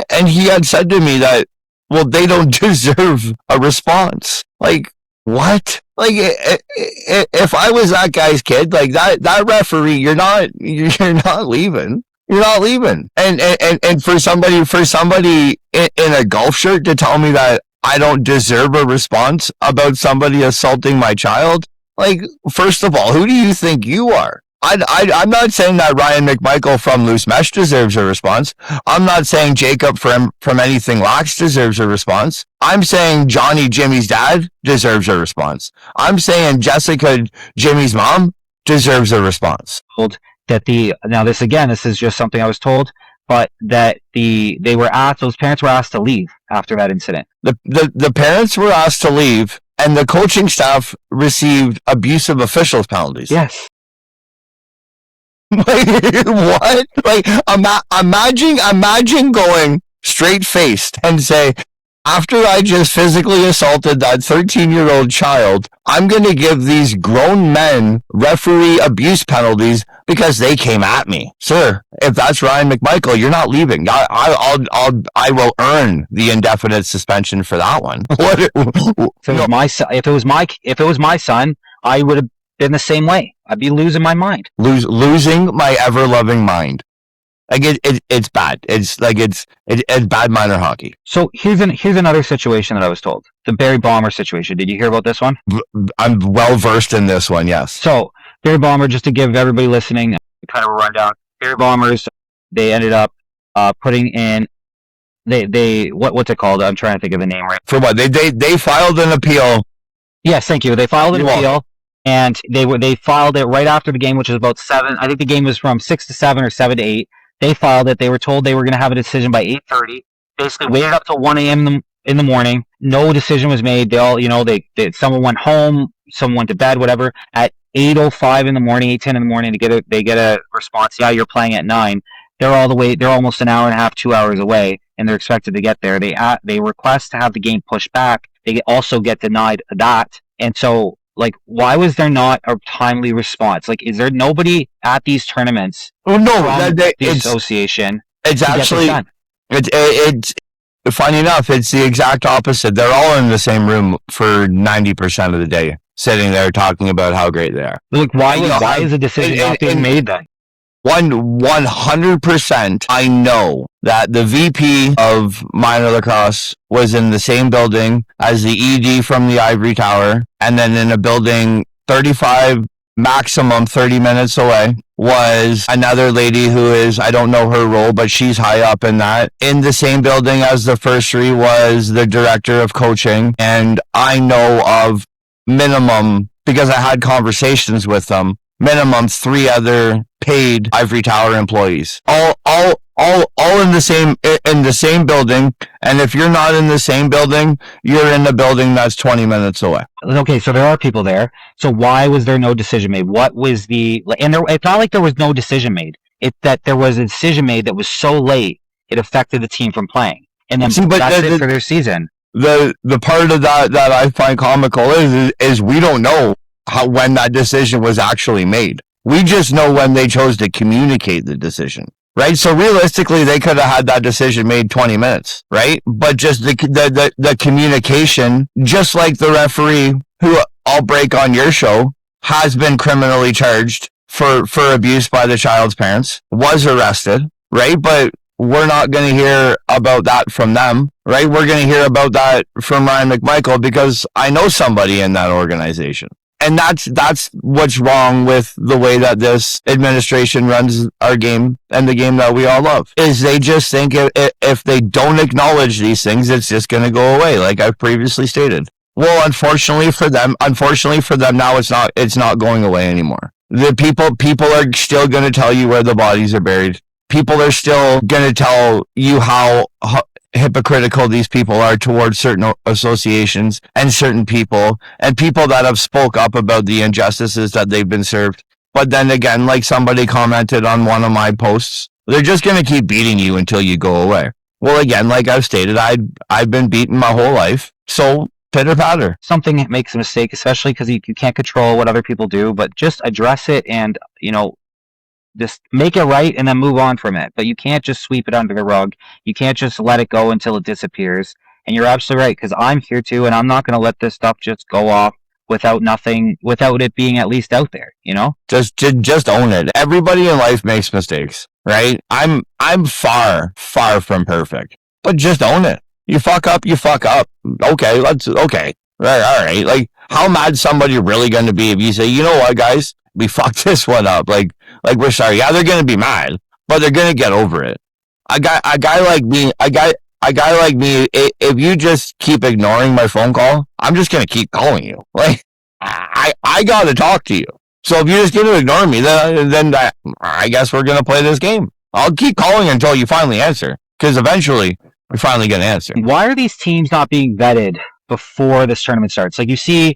And he had said to me that, well, they don't deserve a response. Like, what? Like, if I was that guy's kid, like that referee, you're not leaving. You're not leaving. And for somebody in a golf shirt to tell me that I don't deserve a response about somebody assaulting my child, like, first of all, who do you think you are? I'm not saying that Ryan McMichael from Loose Mesh deserves a response. I'm not saying Jacob from Anything LAX deserves a response. I'm saying Johnny, Jimmy's dad, deserves a response. I'm saying Jessica, Jimmy's mom, deserves a response. This is just something I was told, but that those parents were asked to leave after that incident. The parents were asked to leave, and the coaching staff received abusive officials penalties. Yes. Like, what? Like, imagine going straight faced and say, after I just physically assaulted that 13-year-old child, I'm going to give these grown men referee abuse penalties because they came at me. Sir, if that's Ryan McMichael, you're not leaving. I will earn the indefinite suspension for that one. If it was my son, I would have been the same way. I'd be losing my mind. Losing my ever-loving mind. Like, it's bad. It's bad minor hockey. So here's another situation that I was told. The Barrie Bomber situation. Did you hear about this one? I'm well versed in this one, yes. So Barrie Bomber, just to give everybody listening kind of a rundown. Barrie Bombers, they ended up putting in what's it called? I'm trying to think of the name right. For what? They filed an appeal. Yes, thank you. They filed an appeal. And they filed it right after the game, which was about 7. I think the game was from 6 to 7 or 7 to 8. They filed it. They were told they were going to have a decision by 8:30. Basically, waited up till 1 a.m. in the morning. No decision was made. They all, someone went home, someone went to bed, whatever. At 8:05 in the morning, 8:10 in the morning, they get a response. Yeah, you're playing at 9. They're almost an hour and a half, 2 hours away, and they're expected to get there. They request to have the game pushed back. They also get denied that, and so. Like, why was there not a timely response? Like, is there nobody at these tournaments? Oh no, the association. It's actually it's funny enough. It's the exact opposite. They're all in the same room for 90% of the day, sitting there talking about how great they are. Like, why is the decision not being made then? 100%. I know that the VP of minor lacrosse was in the same building as the ED from the Ivory Tower, and then in a building 35, maximum 30 minutes away was another lady who is, I don't know her role, but she's high up in that. In the same building as the first 3 was the director of coaching, and I know of minimum, because I had conversations with them, minimum 3 other paid ivory tower employees, all in the same building. And if you're not in the same building, you're in the building that's 20 minutes away. Okay, so there are people there. So why was there no decision made? What was it's not like there was no decision made. It's that there was a decision made that was so late it affected the team from playing, and then that's it for their season. The part of that I find comical is we don't know when that decision was actually made. We just know when they chose to communicate the decision, right? So realistically, they could have had that decision made 20 minutes, right? But just the communication, just like the referee, who I'll break on your show, has been criminally charged for abuse by the child's parents, was arrested, right? But we're not going to hear about that from them, right? We're going to hear about that from Ryan McMichael because I know somebody in that organization. And that's what's wrong with the way that this administration runs our game and the game that we all love, is they just think if they don't acknowledge these things, it's just going to go away, like I've previously stated. Well, unfortunately for them now it's not going away anymore. The people are still going to tell you where the bodies are buried. People are still going to tell you how hypocritical these people are towards certain associations and certain people, and people that have spoke up about the injustices that they've been served. But then again, like somebody commented on one of my posts, they're just going to keep beating you until you go away. Well, again, like I've stated, I've been beaten my whole life, so pitter patter. Something makes a mistake, especially because you can't control what other people do, but just address it and, just make it right and then move on from it. But you can't just sweep it under the rug. You can't just let it go until it disappears. And you're absolutely right, because I'm here too, and I'm not going to let this stuff just go off without it being at least out there, Just own it. Everybody in life makes mistakes, right? I'm far from perfect, but just own it. You fuck up. Okay, okay. Right, all right. Like, how mad somebody really going to be if you say, you know what, guys, we fucked this one up. Like we're sorry. Yeah, they're going to be mad, but they're going to get over it. A guy like me, if you just keep ignoring my phone call, I'm just going to keep calling you. Like, I got to talk to you. So if you're just going to ignore me, then I guess we're going to play this game. I'll keep calling until you finally answer, because eventually you're finally going to answer. Why are these teams not being vetted before this tournament starts? Like you see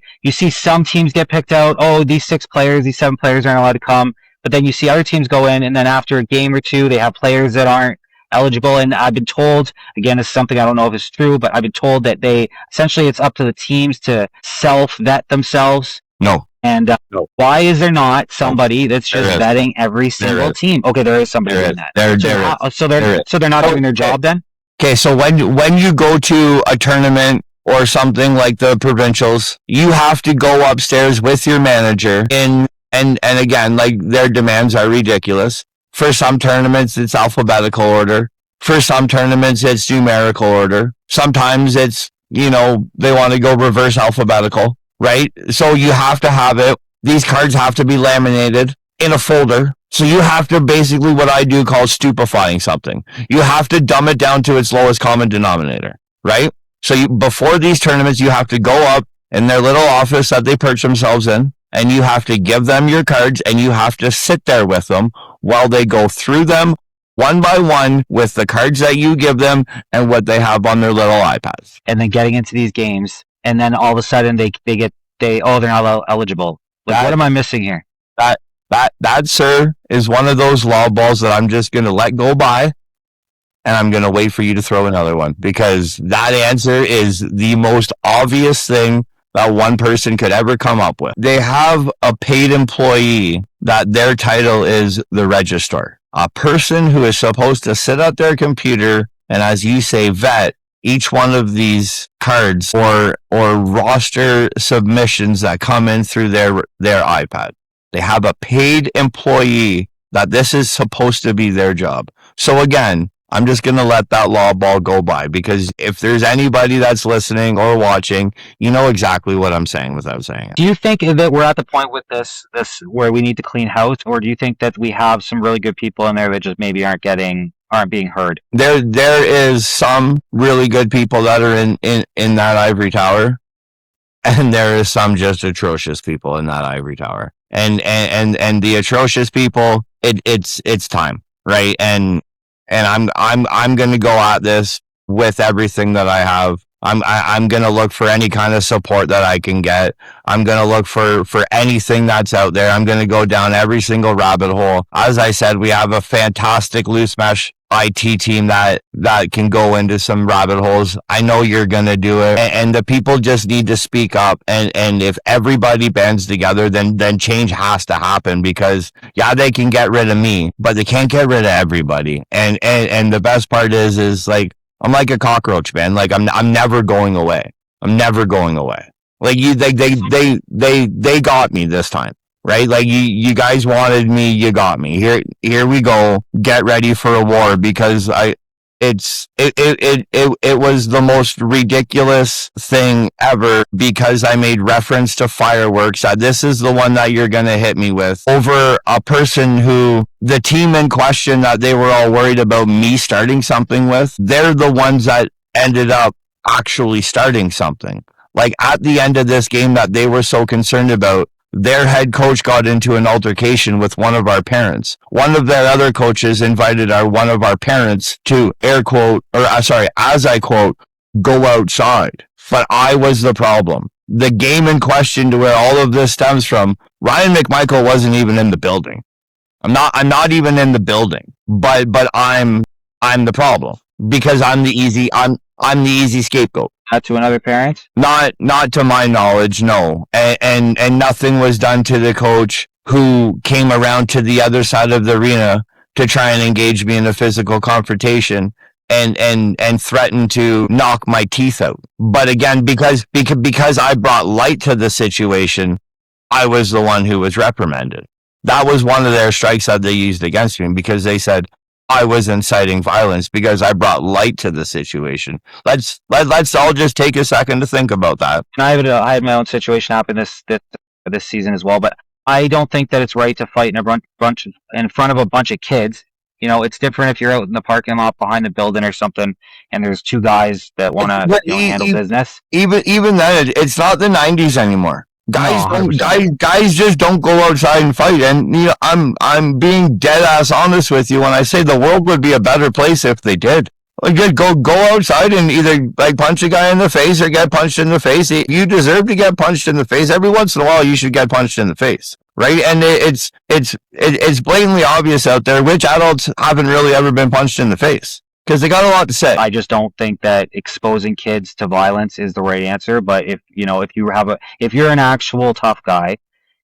some teams get picked out. Oh, these 6 players, these 7 players aren't allowed to come. But then you see other teams go in, and then after a game or two, they have players that aren't eligible. And I've been told, again, this is something I don't know if it's true, but I've been told that it's up to the teams to self-vet themselves. No. And no. Why is there not somebody that's just vetting every single team? Okay, there is somebody doing that. So they're not doing their job then? Okay, so when you go to a tournament or something like the provincials, you have to go upstairs with your manager and again, like, their demands are ridiculous. For some tournaments, it's alphabetical order. For some tournaments, it's numerical order. Sometimes it's, they want to go reverse alphabetical, right? So you have to have it. These cards have to be laminated in a folder. So you have to basically, what I do call stupefying something. You have to dumb it down to its lowest common denominator, right? So before these tournaments, you have to go up in their little office that they perch themselves in, and you have to give them your cards, and you have to sit there with them while they go through them one by one with the cards that you give them and what they have on their little iPads. And then getting into these games, and then all of a sudden they're not eligible. What am I missing here? That, sir, is one of those law balls that I'm just going to let go by, and I'm going to wait for you to throw another one, because that answer is the most obvious thing that one person could ever come up with. They have a paid employee that their title is the registrar, a person who is supposed to sit at their computer and, as you say, vet each one of these cards or roster submissions that come in through their iPad. They have a paid employee that this is supposed to be their job. So again, I'm just going to let that law ball go by, because if there's anybody that's listening or watching, you know exactly what I'm saying without saying it. Do you think that we're at the point with this where we need to clean house, or do you think that we have some really good people in there that just maybe aren't being heard? There is some really good people that are in that ivory tower, and there is some just atrocious people in that ivory tower. and the atrocious people, it's time, right? And I'm going to go at this with everything that I have. I'm going to look for any kind of support that I can get. I'm going to look for anything that's out there. I'm going to go down every single rabbit hole. As I said, we have a fantastic loose mesh IT team that can go into some rabbit holes. I know you're going to do it. And the people just need to speak up. And if everybody bands together, then change has to happen, because yeah, they can get rid of me, but they can't get rid of everybody. And the best part is like, I'm like a cockroach, man. Like I'm never going away. I'm never going away. Like they got me this time, right? Like you guys wanted me, you got me. Here we go. Get ready for a war, because it was the most ridiculous thing ever, because I made reference to fireworks. This is the one that you're going to hit me with, over a person who, the team in question that they were all worried about me starting something with, they're the ones that ended up actually starting something. Like at the end of this game that they were so concerned about, their head coach got into an altercation with one of our parents. One of their other coaches invited one of our parents to as I quote, go outside. But I was the problem. The game in question, to where all of this stems from, Ryan McMichael wasn't even in the building. I'm not even in the building, but I'm the problem, because I'm the easy scapegoat. To another parent? Not to my knowledge, no. And nothing was done to the coach, who came around to the other side of the arena to try and engage me in a physical confrontation and threaten to knock my teeth out. But again, because I brought light to the situation, I was the one who was reprimanded. That was one of their strikes that they used against me, because they said I was inciting violence because I brought light to the situation. Let's all just take a second to think about that. And I had my own situation happen this season as well, but I don't think that it's right to fight in in front of a bunch of kids. You know, it's different if you're out in the parking lot behind a building or something, and there's two guys that want to handle business. Even then, it's not the 90s anymore. Guys just don't go outside and fight. And you know, I'm being dead ass honest with you when I say the world would be a better place if they did. Like, just go outside and either like punch a guy in the face or get punched in the face. You deserve to get punched in the face. Every once in a while, you should get punched in the face, right? And it's blatantly obvious out there which adults haven't really ever been punched in the face, because they got a lot to say. I just don't think that exposing kids to violence is the right answer. But if you're an actual tough guy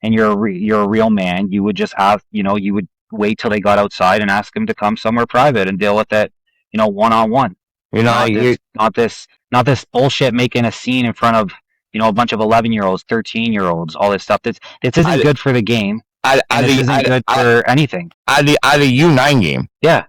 and you're a real man, you would just you would wait till they got outside and ask them to come somewhere private and deal with it, one-on-one. Not this bullshit making a scene in front of, a bunch of 11-year-olds, 13-year-olds, all this stuff. This isn't good for the game. This isn't good for anything. At a U9 game. Yeah.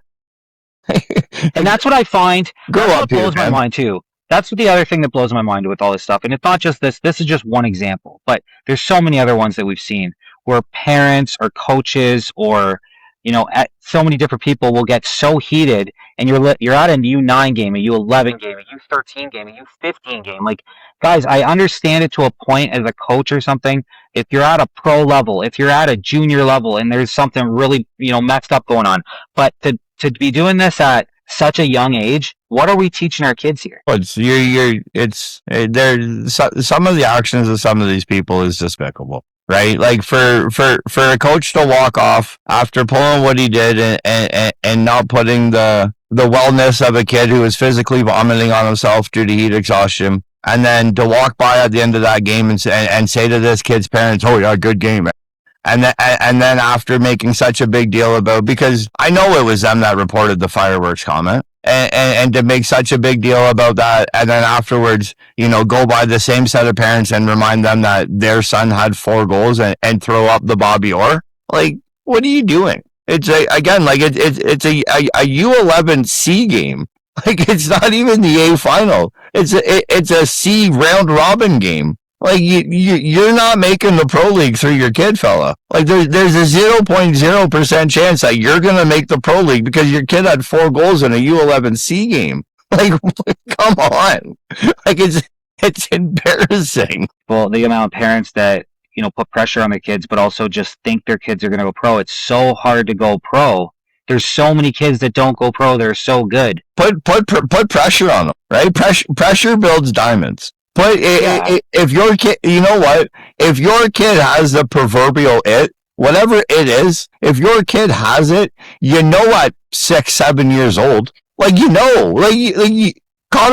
And that's what I find blows my mind too. That's the other thing that blows my mind with all this stuff. And it's not just this is just one example, but there's so many other ones that we've seen where parents or coaches or so many different people will get so heated, and you're at a U9 game, a U11 game, a U13 game, a U15 game. Like, guys, I understand it to a point as a coach or something. If you're at a pro level, if you're at a junior level, and there's something really messed up going on, but to be doing this at such a young age, what are we teaching our kids here? Well, some of the actions of some of these people is despicable. Right? Like for a coach to walk off after pulling what he did and not putting the wellness of a kid who was physically vomiting on himself due to heat exhaustion, and then to walk by at the end of that game and say to this kid's parents, "Oh yeah, good game." And then after making such a big deal about, because I know it was them that reported the fireworks comment, and to make such a big deal about that, and then afterwards, go by the same set of parents and remind them that their son had 4 goals and throw up the Bobby Orr. Like, what are you doing? It's a U11 C game. Like, it's not even the A final. It's a C round robin game. Like, you're not making the pro league through your kid, fella. Like, there's a 0.0% chance that you're going to make the pro league because your kid had 4 goals in a U11C game. Like, come on. Like, it's embarrassing. Well, the amount of parents that, put pressure on their kids, but also just think their kids are going to go pro. It's so hard to go pro. There's so many kids that don't go pro. They're so good. Put pressure on them, right? Pressure builds diamonds. If your kid, you know what? If your kid has the proverbial whatever it is, if your kid has it, at 6, 7 years old, Connor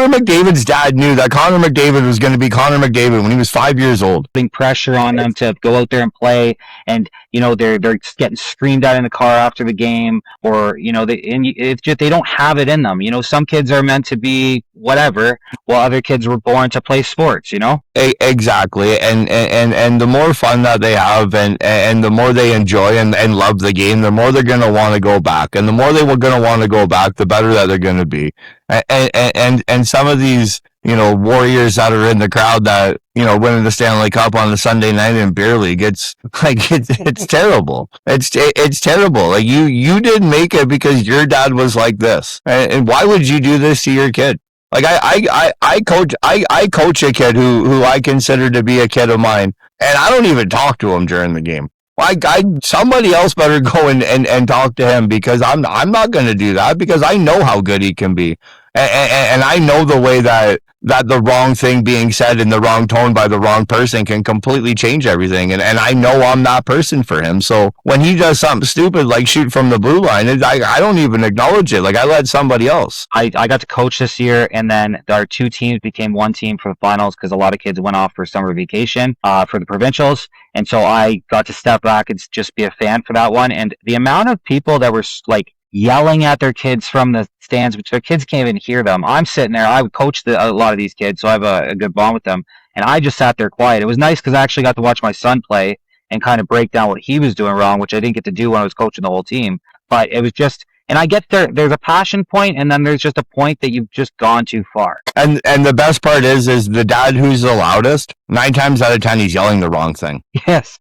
McDavid's dad knew that Connor McDavid was going to be Connor McDavid when he was 5 years old. Putting pressure on them to go out there and play, and they're getting screamed at in the car after the game, or it's just they don't have it in them. Some kids are meant to be whatever, while other kids were born to play sports. Exactly, and the more fun that they have, and the more they enjoy and love the game, the more they're going to want to go back, and the more they were going to want to go back, the better that they're going to be. And some of these, warriors that are in the crowd that, winning the Stanley Cup on the Sunday night in beer league, it's terrible. It's terrible. Like you didn't make it because your dad was like this. And why would you do this to your kid? Like I coach a kid who I consider to be a kid of mine, and I don't even talk to him during the game. Somebody else better go and talk to him, because I'm not going to do that, because I know how good he can be. And I know the way that the wrong thing being said in the wrong tone by the wrong person can completely change everything. And I know I'm that person for him. So when he does something stupid like shoot from the blue line, I don't even acknowledge it. Like, I let somebody else. I got to coach this year, and then our two teams became one team for the finals because a lot of kids went off for summer vacation for the provincials. And so I got to step back and just be a fan for that one. And the amount of people that were like yelling at their kids from the stands, which their kids can't even hear them. I'm sitting there. I would coach a lot of these kids, so I have a good bond with them. And I just sat there quiet. It was nice because I actually got to watch my son play and kind of break down what he was doing wrong, which I didn't get to do when I was coaching the whole team. But it was just, and I get there's a passion point, and then there's just a point that you've just gone too far. And the best part is the dad who's the loudest, 9 times out of 10, he's yelling the wrong thing. Yes.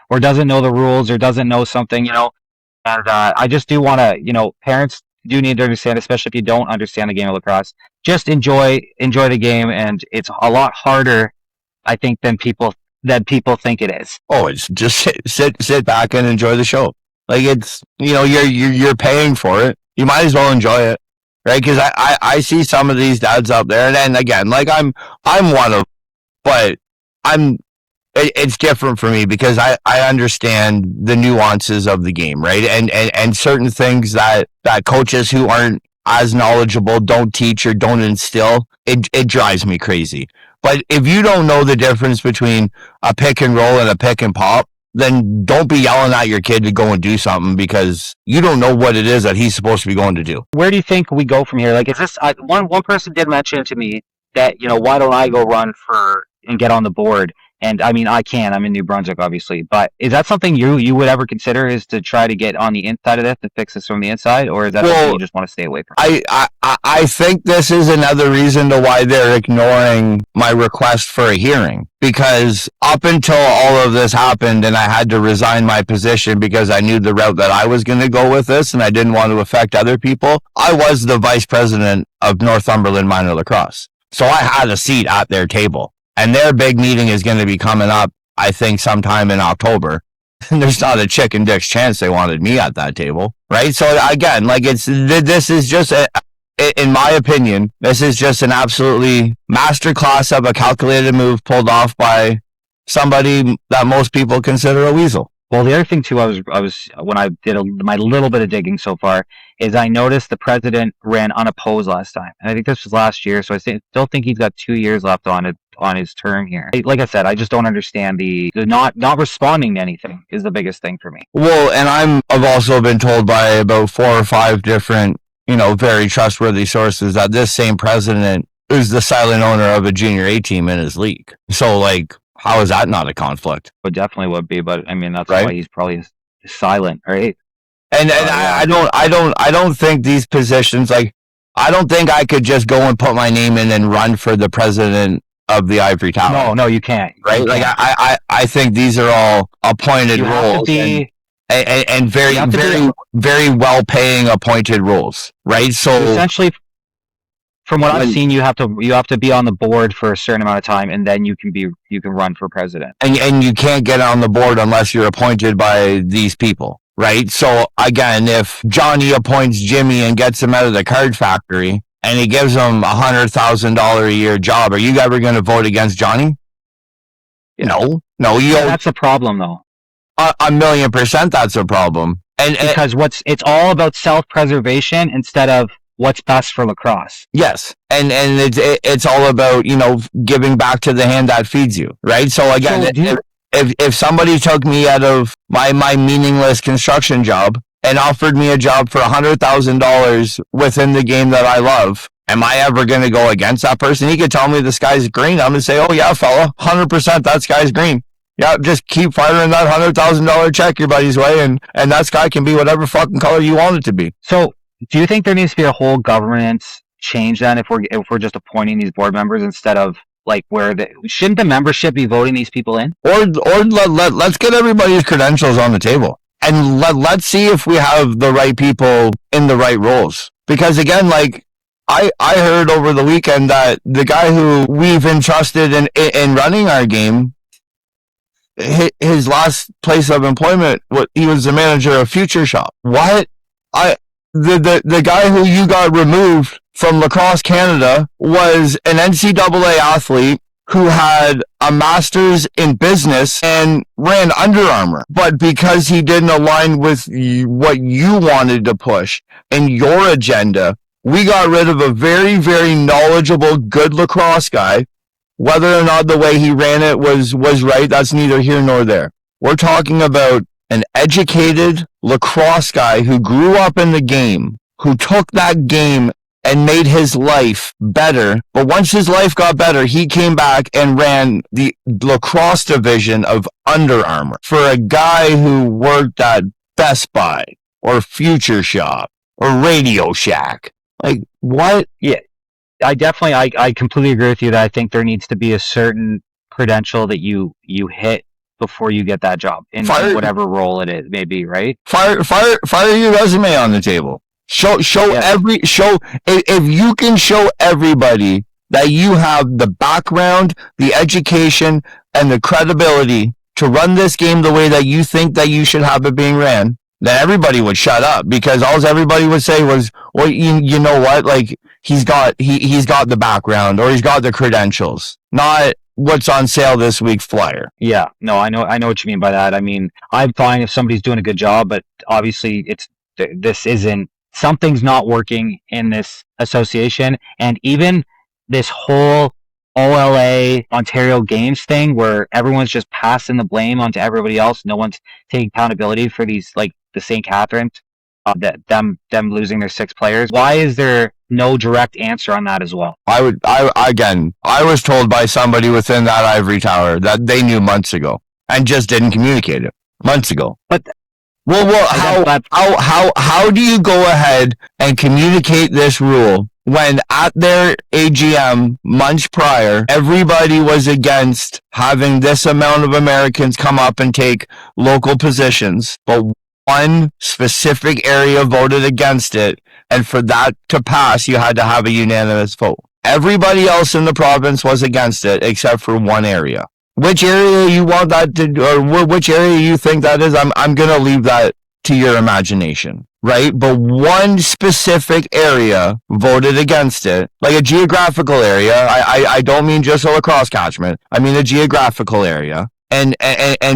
Or doesn't know the rules, or doesn't know something, And I just do want to, parents do need to understand, especially if you don't understand the game of lacrosse, just enjoy the game. And it's a lot harder, I think, than people think it is. Oh, it's just sit back and enjoy the show. Like, it's, you're paying for it. You might as well enjoy it, right? Because I see some of these dads out there, and then again, like I'm one of, but it's different for me because I understand the nuances of the game, right? And certain things that coaches who aren't as knowledgeable don't teach or don't instill. It drives me crazy. But if you don't know the difference between a pick and roll and a pick and pop, then don't be yelling at your kid to go and do something because you don't know what it is that he's supposed to be going to do. Where do you think we go from here? Like, is this one person did mention to me that, why don't I go run and get on the board? And I mean, I can. I'm in New Brunswick, obviously. But is that something you would ever consider, is to try to get on the inside of this and fix this from the inside? Or is that something you just want to stay away from? I think this is another reason to why they're ignoring my request for a hearing. Because up until all of this happened and I had to resign my position because I knew the route that I was going to go with this and I didn't want to affect other people, I was the vice president of Northumberland Minor Lacrosse. So I had a seat at their table. And their big meeting is going to be coming up, I think, sometime in October. And there's not a chicken dick's chance they wanted me at that table, right? So again, like, this is just, in my opinion, this is just an absolutely masterclass of a calculated move pulled off by somebody that most people consider a weasel. Well, the other thing too, I was when I did my little bit of digging so far, is I noticed the president ran unopposed last time, and I think this was last year. So I still think he's got 2 years left on his term here. Like I said, I just don't understand the not responding to anything is the biggest thing for me. Well, and I've also been told by about 4 or 5 different, very trustworthy sources that this same president is the silent owner of a junior A team in his league. So, like, how is that not a conflict? But definitely would be. But I mean, that's right? Why he's probably silent, right? And I don't think these positions, like, I don't think I could just go and put my name in and run for the president of the Ivory Tower. No, you can't. Right? You like, can't. I think these are all appointed roles and very well paying appointed roles, right? So essentially, From what I've seen, you have to be on the board for a certain amount of time, and then you can run for president. And you can't get on the board unless you're appointed by these people, right? So again, if Johnny appoints Jimmy and gets him out of the card factory, and he gives him $100,000 a year job, are you ever going to vote against Johnny? No. That's the problem, though. 1,000,000% that's a problem. And because it's all about self-preservation instead of what's best for lacrosse. Yes, and it's all about giving back to the hand that feeds you, right? So again, if somebody took me out of my meaningless construction job and offered me a job for $100,000 within the game that I love, am I ever going to go against that person? He could tell me the sky's green. I'm going to say, oh yeah, fella, 100% that sky's green. Yeah, just keep firing that $100,000 check your buddy's way, and that sky can be whatever fucking color you want it to be. So, do you think there needs to be a whole governance change then if we're just appointing these board members instead of shouldn't the membership be voting these people in? Or let's get everybody's credentials on the table and let's see if we have the right people in the right roles. Because again, I heard over the weekend that the guy who we've entrusted in running our game, his last place of employment, he was the manager of Future Shop. What? The guy who you got removed from Lacrosse Canada was an NCAA athlete who had a master's in business and ran Under Armour. But because he didn't align with what you wanted to push and your agenda, we got rid of a very, very knowledgeable, good lacrosse guy. Whether or not the way he ran it was right, that's neither here nor there. We're talking about an educated lacrosse guy who grew up in the game, who took that game and made his life better. But once his life got better, he came back and ran the lacrosse division of Under Armour for a guy who worked at Best Buy or Future Shop or Radio Shack. What? Yeah, I completely agree with you that I think there needs to be a certain credential that you hit before you get that job in whatever role it is, maybe, right? Fire your resume on the table. Show if you can show everybody that you have the background, the education, and the credibility to run this game the way that you think that you should have it being ran, then everybody would shut up, because all everybody would say was, well, you know what, he's got the background or he's got the credentials, not what's on sale this week flyer. Yeah, no, I know what you mean by that. I mean, I'm fine if somebody's doing a good job, but obviously something's not working in this association, and even this whole OLA Ontario Games thing where everyone's just passing the blame onto everybody else. No one's taking accountability for these, the St. Catharines, them losing their 6 players. Why is there no direct answer on that as well? I was told by somebody within that ivory tower that they knew months ago and just didn't communicate it months ago. But how do you go ahead and communicate this rule when at their AGM months prior, everybody was against having this amount of Americans come up and take local positions, but one specific area voted against it, and for that to pass, you had to have a unanimous vote. Everybody else in the province was against it, except for one area. Which area you want that to, or which area you think that is, I'm gonna leave that to your imagination, right? But one specific area voted against it, like a geographical area. I don't mean just a lacrosse catchment. I mean a geographical area, and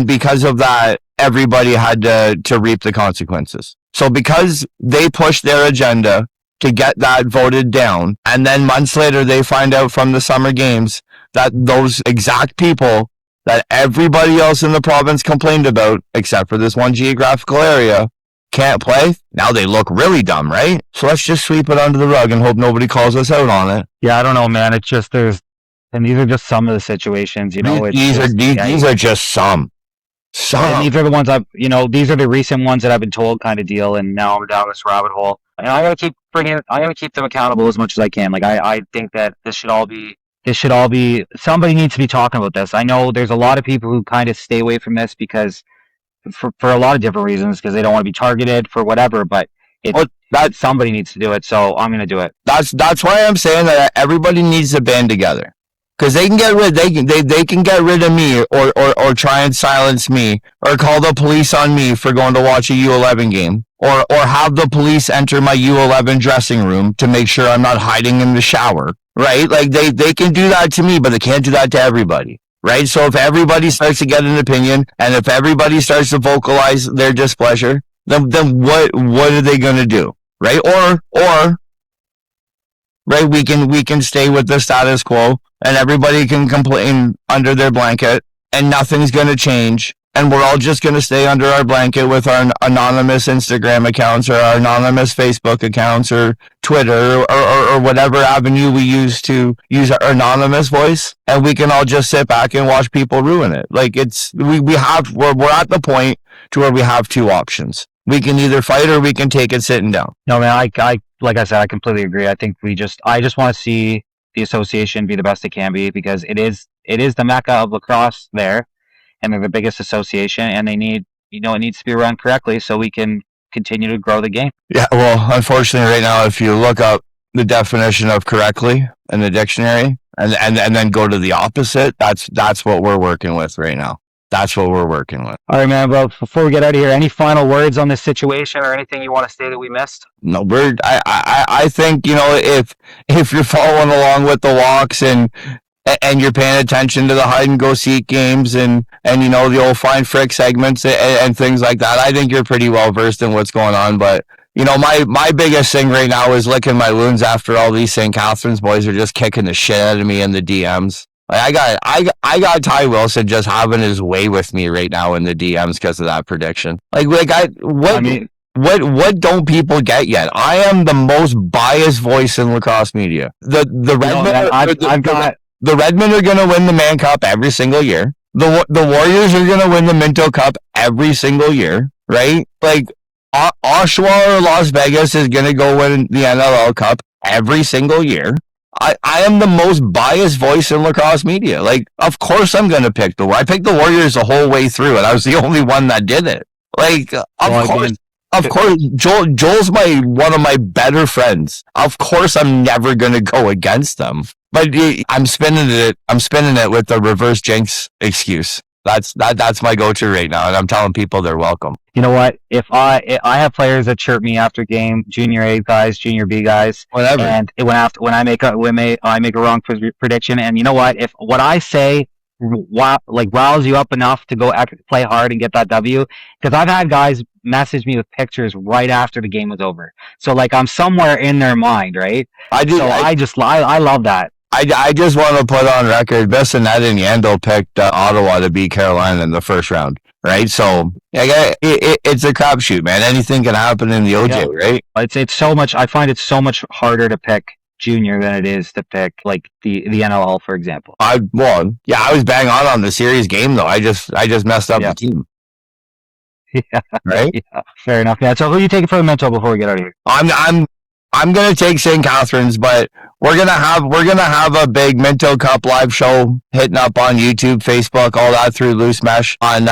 because of that, everybody had to reap the consequences. So because they pushed their agenda to get that voted down, and then months later they find out from the summer games that those exact people that everybody else in the province complained about, except for this one geographical area, can't play. Now they look really dumb, right? So let's just sweep it under the rug and hope nobody calls us out on it. Yeah, I don't know, man. It's just these are just some of the situations, These are just some. And these are the ones these are the recent ones that I've been told, kind of deal, and now I'm down this rabbit hole. And I gotta keep them accountable as much as I can. I think that this should all be, somebody needs to be talking about this. I know there's a lot of people who kind of stay away from this because for a lot of different reasons, because they don't want to be targeted for whatever, but That Somebody needs to do it, so I'm going to do it. that's why I'm saying that everybody needs to band together. Because they can get rid, they can get rid of me, or try and silence me, or call the police on me for going to watch a U11 game, or have the police enter my U11 dressing room to make sure I'm not hiding in the shower, right? Like they can do that to me, but they can't do that to everybody, right? So if everybody starts to get an opinion, and if everybody starts to vocalize their displeasure, then what are they going to do, right? Or right, we can stay with the status quo, and everybody can complain under their blanket, and nothing's going to change, and we're all just going to stay under our blanket with our anonymous Instagram accounts, or our anonymous Facebook accounts, or Twitter, or whatever avenue we use to use our anonymous voice, and we can all just sit back and watch people ruin it. Like, we're at the point to where we have two options. We can either fight, or we can take it sitting down. No, man, I like I said, I completely agree. I think I just want to see the association be the best it can be, because it is the mecca of lacrosse there, and they're the biggest association, and they need, it needs to be run correctly so we can continue to grow the game. Yeah, well, unfortunately right now, if you look up the definition of correctly in the dictionary, and then go to the opposite, that's what we're working with right now. That's what we're working with. All right, man. Well, before we get out of here, any final words on this situation, or anything you want to say that we missed? No, I think, if you're following along with the walks, and you're paying attention to the hide and go seek games, and the old find frick segments, and things like that, I think you're pretty well versed in what's going on. But my biggest thing right now is licking my wounds after all these St. Catharines boys are just kicking the shit out of me in the DMs. Like, I got Ty Wilson just having his way with me right now in the DMs because of that prediction. What don't people get yet? I am the most biased voice in lacrosse media. The Redmen are going to win the Man Cup every single year. The Warriors are going to win the Minto Cup every single year, right? Like, Oshawa or Las Vegas is going to go win the NLL Cup every single year. I am the most biased voice in lacrosse media. Like, of course I'm going to pick I picked the Warriors the whole way through, and I was the only one that did it. Like, of course, Joel's one of my better friends. Of course I'm never going to go against them. But I'm spinning it with the reverse jinx excuse. That's my go-to right now, and I'm telling people they're welcome. You know what? If I have players that chirp me after game, junior A guys, junior B guys, whatever, and when I make a wrong prediction, and you know what? If what I say riles you up enough to go play hard and get that W, because I've had guys message me with pictures right after the game was over, so like I'm somewhere in their mind, right? I love that. I just want to put on record, Bissonnette and Yandel picked Ottawa to beat Carolina in the first round, right? So it's a crapshoot, man. Anything can happen in the OJ, right? It's so much. I find it so much harder to pick junior than it is to pick like the NLL, for example. I was bang on the series game though. I just messed up the team. Yeah. Right. Yeah. Fair enough. Yeah. So who are you taking for the Minto before we get out of here? I'm gonna take St. Catharines, but we're gonna have a big Minto Cup live show hitting up on YouTube, Facebook, all that through Loose Mesh on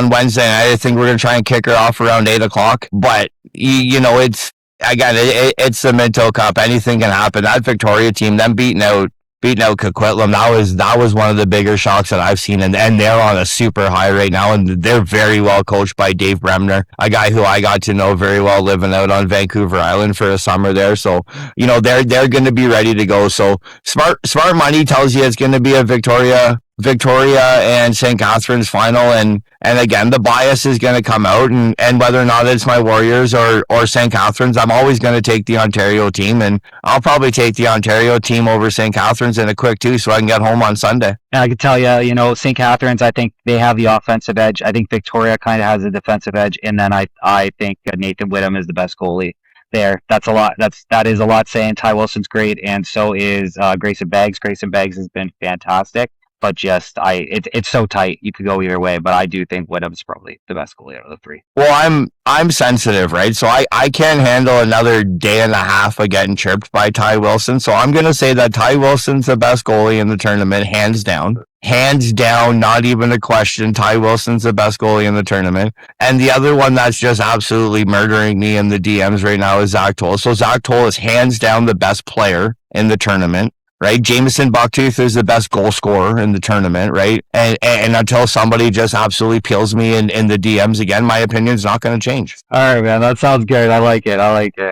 Wednesday night. I think we're gonna try and kick her off around 8:00. But it's it's the Minto Cup. Anything can happen. That Victoria team, them beating out Coquitlam, that was one of the bigger shocks that I've seen, and they're on a super high right now, and they're very well coached by Dave Bremner, a guy who I got to know very well living out on Vancouver Island for a summer there. So they're going to be ready to go. So smart money tells you it's going to be a Victoria and St. Catharines final, and again the bias is going to come out, and whether or not it's my Warriors or St. Catharines, I'm always going to take the Ontario team, and I'll probably take the Ontario team over St. Catharines in a quick two so I can get home on Sunday. And I can tell you, St. Catharines, I think they have the offensive edge. I think Victoria kind of has the defensive edge, and then I think Nathan Whittam is the best goalie there. That's a lot. That is a lot saying. Ty Wilson's great, and so is Grayson Beggs. Grayson Beggs has been fantastic. but just it's so tight. You could go either way, but I do think Whitham's probably the best goalie out of the three. Well, I'm sensitive, right? So I can't handle another day and a half of getting chirped by Ty Wilson. So I'm gonna say that Ty Wilson's the best goalie in the tournament, hands down. Hands down, not even a question. Ty Wilson's the best goalie in the tournament. And the other one that's just absolutely murdering me in the DMs right now is Zach Toll. So Zach Toll is hands down the best player in the tournament. Right, Jameson Bucktooth is the best goal scorer in the tournament, right? And until somebody just absolutely peels me in the DMs again, my opinion's not going to change. All right, man, that sounds good. I like it. All right,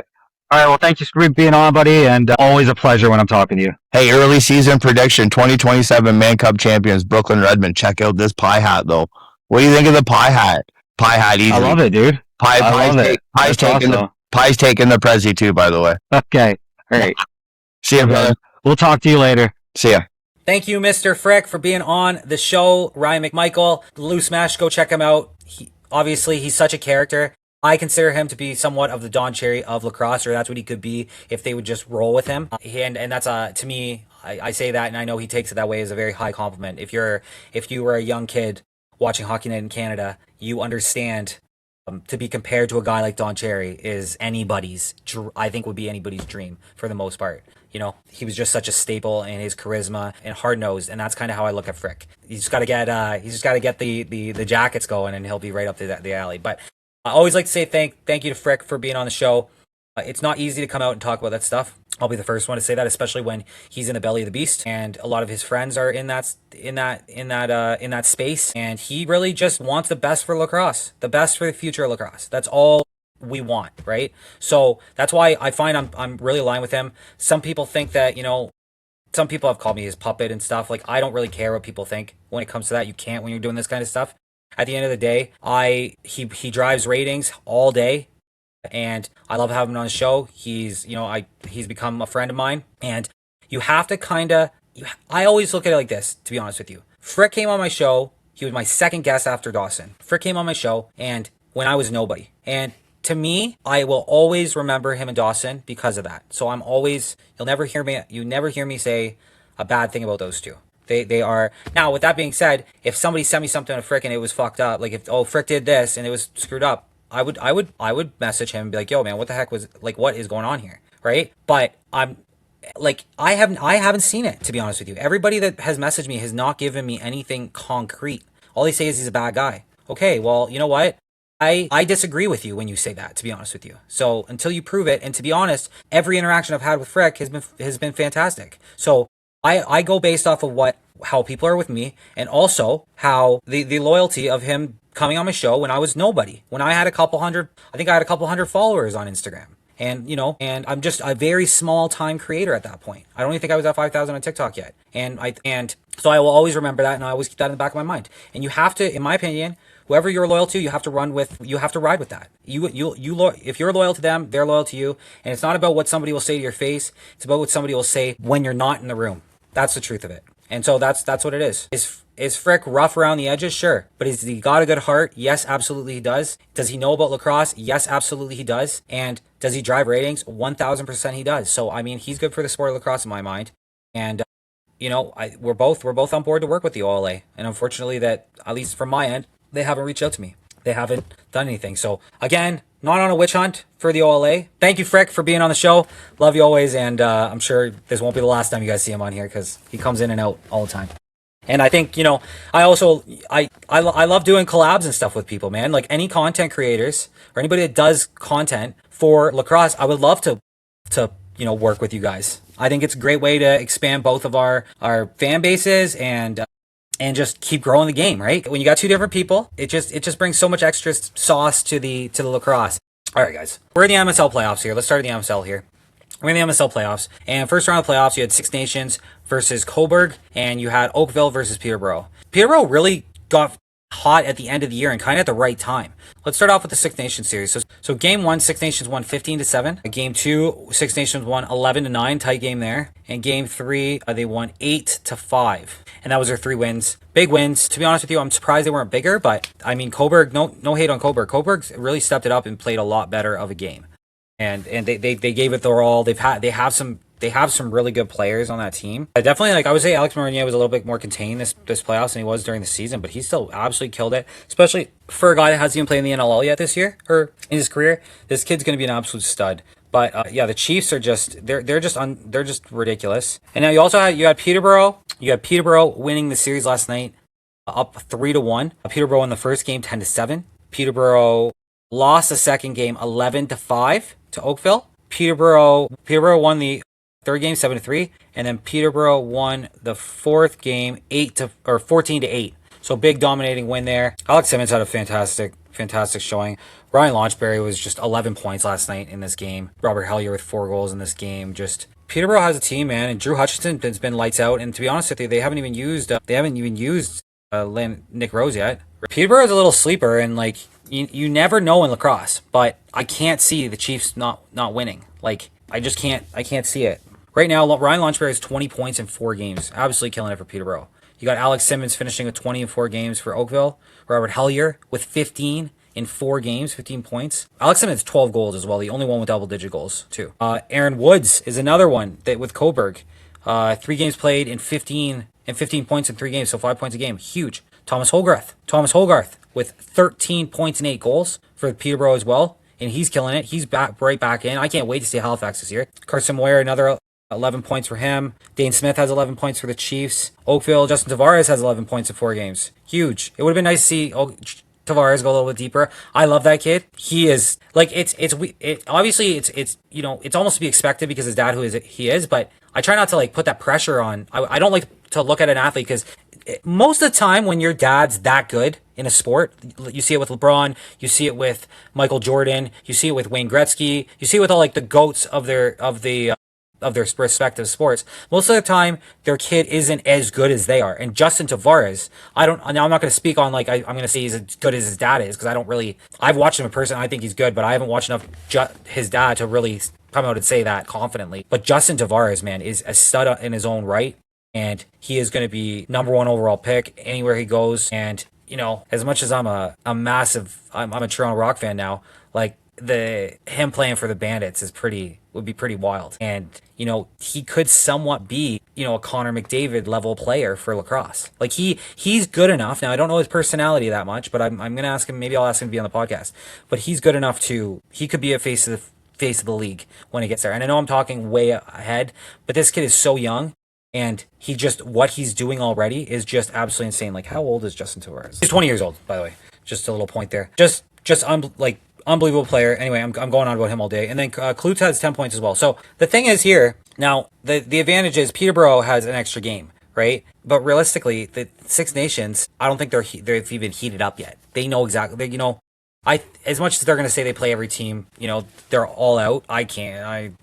well, thank you for being on, buddy, and always a pleasure when I'm talking to you. Hey, early season prediction: 2027 Man Cup champions, Brooklyn Redmond. Check out this pie hat, though. What do you think of the pie hat? Pie hat, easy. I love it, dude. Pie's taking the Prezi too, by the way. Okay, all right. See you, brother. We'll talk to you later. See ya. Thank you, Mr. Frick, for being on the show. Ryan McMichael, Loose Smash, go check him out. Obviously, he's such a character. I consider him to be somewhat of the Don Cherry of lacrosse, or that's what he could be if they would just roll with him. And that's to me, I say that, and I know he takes it that way as a very high compliment. If you were a young kid watching Hockey Night in Canada, you understand. To be compared to a guy like Don Cherry is I think would be anybody's dream for the most part. You know, he was just such a staple in his charisma and hard-nosed, and that's kind of how I look at Frick. He's just got to get the jackets going, and he'll be right up to the alley. But I always like to say thank you to Frick for being on the show. It's not easy to come out and talk about that stuff. I'll be the first one to say that, especially when he's in the belly of the beast, and a lot of his friends are in that space, and he really just wants the best for lacrosse, the best for the future of lacrosse. That's all we want, right? So that's why I find I'm really aligned with him. Some people think that, some people have called me his puppet and stuff. Like, I don't really care what people think when it comes to that. You can't when you're doing this kind of stuff. At the end of the day, he drives ratings all day. And I love having him on the show. He's become a friend of mine, and you have to I always look at it like this, to be honest with you. Frick came on my show. He was my second guest after Dawson. Frick came on my show, and when I was nobody. And to me, I will always remember him and Dawson because of that. So you never hear me say a bad thing about those two. They are. Now, with that being said, if somebody sent me something to Frick and it was fucked up, like if Frick did this and it was screwed up, I would message him and be like, yo, man, what the heck what is going on here? Right? But I haven't seen it, to be honest with you. Everybody that has messaged me has not given me anything concrete. All they say is he's a bad guy. Okay, well, you know what? I disagree with you when you say that, to be honest with you. So until you prove it, and to be honest, every interaction I've had with Frick has been fantastic. So I go based off of how people are with me, and also how the loyalty of him coming on my show when I was nobody, when I had a couple hundred followers on Instagram. And, and I'm just a very small time creator at that point. I don't even think I was at 5,000 on TikTok yet. And so I will always remember that, and I always keep that in the back of my mind. And you have to, in my opinion, whoever you're loyal to, you have to ride with that. If you're loyal to them, they're loyal to you. And it's not about what somebody will say to your face. It's about what somebody will say when you're not in the room. That's the truth of it. And so that's what it is. Is Frick rough around the edges? Sure. But has he got a good heart? Yes, absolutely he does. Does he know about lacrosse? Yes, absolutely he does. And does he drive ratings? 1,000% he does. So, I mean, he's good for the sport of lacrosse in my mind. And, we're both on board to work with the OLA. And unfortunately that, at least from my end, they haven't reached out to me. They haven't done anything. So, again, not on a witch hunt for the OLA. Thank you, Frick, for being on the show. Love you always, and I'm sure this won't be the last time you guys see him on here, because he comes in and out all the time. And I think, I also, I love doing collabs and stuff with people, man. Like, any content creators or anybody that does content for lacrosse, I would love to work with you guys. I think it's a great way to expand both of our fan bases and just keep growing the game, right? When you got two different people, it just brings so much extra sauce to the lacrosse. All right, guys, we're in the MSL playoffs here. Let's start in the MSL here. We're in the MSL playoffs, and first round of playoffs, you had Six Nations versus Coburg, and you had Oakville versus Peterborough. Peterborough really got hot at the end of the year and kind of at the right time. Let's start off with the Six Nations series. So game 1, Six Nations won 15-7. Game 2, Six Nations won 11-9, tight game there. And game 3, they won 8-5. And that was their 3 wins. Big wins. To be honest with you, I'm surprised they weren't bigger, but I mean, Coburg, no hate on Coburg. Coburg really stepped it up and played a lot better of a game. And they gave it their all. They have some they have some really good players on that team. Definitely, like I would say, Alex Marinier was a little bit more contained this playoffs than he was during the season, but he still absolutely killed it, especially for a guy that hasn't even played in the NLL yet this year or in his career. This kid's going to be an absolute stud. But yeah, the Chiefs are just they're just ridiculous. And now you also had Peterborough. You had Peterborough winning the series last night, up 3-1. Peterborough won the first game 10-7. Peterborough lost the second game 11-5 to Oakville. Peterborough won the third game 7-3, and then Peterborough won the fourth game 14-8. So big dominating win there. Alex Simmons had a fantastic showing. Ryan Launchbury was just 11 points last night in this game. Robert Hellier with 4 goals in this game. Just Peterborough has a team, man, and Drew Hutchinson has been lights out. And to be honest with you, they haven't even used Nick Rose yet. Peterborough is a little sleeper, and like you never know in lacrosse, but I can't see the Chiefs not winning. Like I can't see it. Right now, Ryan Launchbury has 20 points in 4 games. Absolutely killing it for Peterborough. You got Alex Simmons finishing with 20 in 4 games for Oakville. Robert Hellier with 15 in 4 games, 15 points. Alex Simmons 12 goals as well. The only one with double-digit goals too. Aaron Woods is another one that with Coburg. 3 games played in 15 points in 3 games, so 5 points a game. Huge. Thomas Hogarth with 13 points and 8 goals for Peterborough as well, and he's killing it. He's right back in. I can't wait to see Halifax this year. Carson Moyer, another 11 points for him. Dane Smith has 11 points for the Chiefs. Oakville, Justin Tavares has 11 points in 4 games. Huge. It would have been nice to see Tavares go a little bit deeper. I love that kid. He is like obviously it's you know it's almost to be expected because his dad he is. But I try not to like put that pressure on. I don't like to look at an athlete because most of the time when your dad's that good in a sport, you see it with LeBron, you see it with Michael Jordan, you see it with Wayne Gretzky, you see it with all like the goats of their respective sports. Most of the time, their kid isn't as good as they are. And Justin Tavares, now I'm not going to speak on like I'm going to say he's as good as his dad is because I've watched him in person. I think he's good, but I haven't watched enough his dad to really come out and say that confidently. But Justin Tavares, man, is a stud in his own right, and he is going to be number 1 overall pick anywhere he goes. And you know, as much as I'm a Toronto Rock fan now, like him playing for the Bandits would be pretty wild. And you know, he could somewhat be, you know, a Connor McDavid level player for lacrosse. Like he's good enough. Now I don't know his personality that much, but I'm gonna ask him. Maybe I'll ask him to be on the podcast. But he's good enough he could be a face of the league when he gets there. And I know I'm talking way ahead, but this kid is so young. And what he's doing already is just absolutely insane. Like, how old is Justin Tavares? He's 20 years old, by the way. Just a little point there. Unbelievable player. Anyway, I'm going on about him all day. And then Klutz has 10 points as well. So the thing is here, now, the advantage is Peterborough has an extra game, right? But realistically, the Six Nations, I don't think they've even heated up yet. They know exactly, you know, as much as they're going to say they play every team, you know, they're all out. I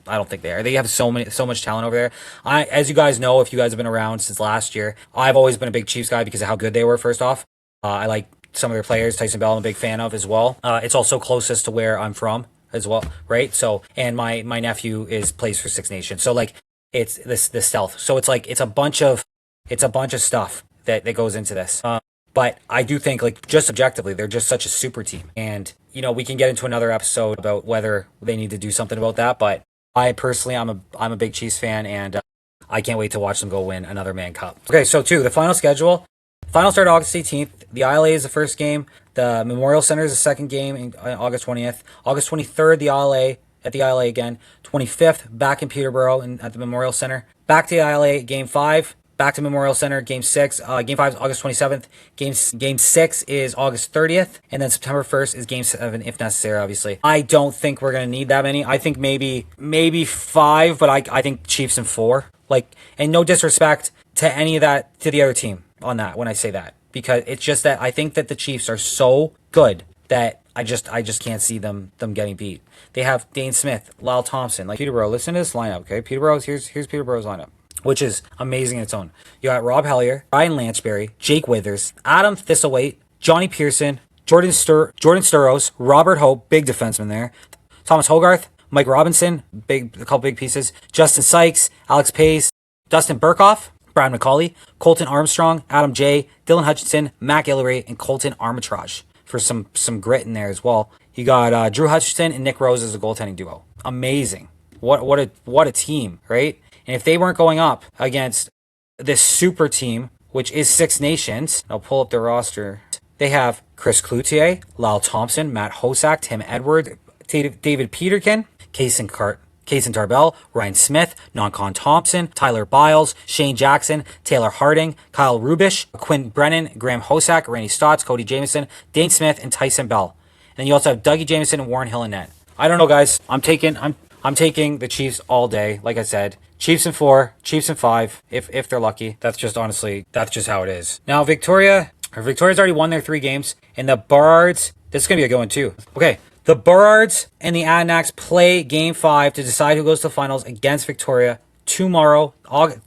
don't think they are. They have so much talent over there. As you guys know, if you guys have been around since last year, I've always been a big Chiefs guy because of how good they were. First off, I like some of their players. Tyson Bell, I'm a big fan of as well. It's also closest to where I'm from as well, right? So, and my nephew plays for Six Nations. So like, it's this stealth. So it's like it's a bunch of stuff that goes into this. But I do think, like, just objectively, they're just such a super team. And, you know, we can get into another episode about whether they need to do something about that. But I personally, I'm a big Chiefs fan, and I can't wait to watch them go win another Man Cup. Okay, so the final schedule. Final start August 18th. The ILA is the first game. The Memorial Center is the second game on August 20th. August 23rd, the ILA at the ILA again. 25th, back in Peterborough at the Memorial Center. Back to the ILA, Game 5. Back to Memorial Center, Game 6. Game 5 is August 27th. Game 6 is August 30th. And then September 1st is Game 7, if necessary, obviously. I don't think we're going to need that many. I think maybe 5, but I think Chiefs in 4. Like, and no disrespect to any of that, to the other team on that, when I say that. Because it's just that I think that the Chiefs are so good that I just can't see them getting beat. They have Dane Smith, Lyle Thompson, like Peterborough. Listen to this lineup, okay? Here's Peterborough's lineup, which is amazing in its own. You got Rob Hellier, Ryan Lanchbury, Jake Withers, Adam Thistlewaite, Johnny Pearson, Jordan Sturros, Robert Hope, big defenseman there, Thomas Hogarth, Mike Robinson, a couple big pieces, Justin Sykes, Alex Pace, Dustin Burkhoff, Brad McCauley, Colton Armstrong, Adam J, Dylan Hutchinson, Matt Guillory, and Colton Armitage for some grit in there as well. You got Drew Hutchinson and Nick Rose as a goaltending duo. Amazing. What a team, right? And if they weren't going up against this super team, which is Six Nations, I'll pull up the roster. They have Chris Cloutier, Lyle Thompson, Matt Hosak, Tim Edward, David Peterkin, Kaysen Tarbell, Ryan Smith, Noncon Thompson, Tyler Biles, Shane Jackson, Taylor Harding, Kyle Rubish, Quinn Brennan, Graham Hosak, Randy Stotts, Cody Jamieson, Dane Smith, and Tyson Bell. And then you also have Dougie Jamieson and Warren Hill in net. I don't know, guys. I'm taking the Chiefs all day. Like I said, Chiefs in 4, Chiefs in 5, if they're lucky. That's just how it is. Now Victoria's already won their 3 games, and the Burrards, this is gonna be a good one too. Okay. The Burrards and the Adanacs play Game 5 to decide who goes to the finals against Victoria tomorrow,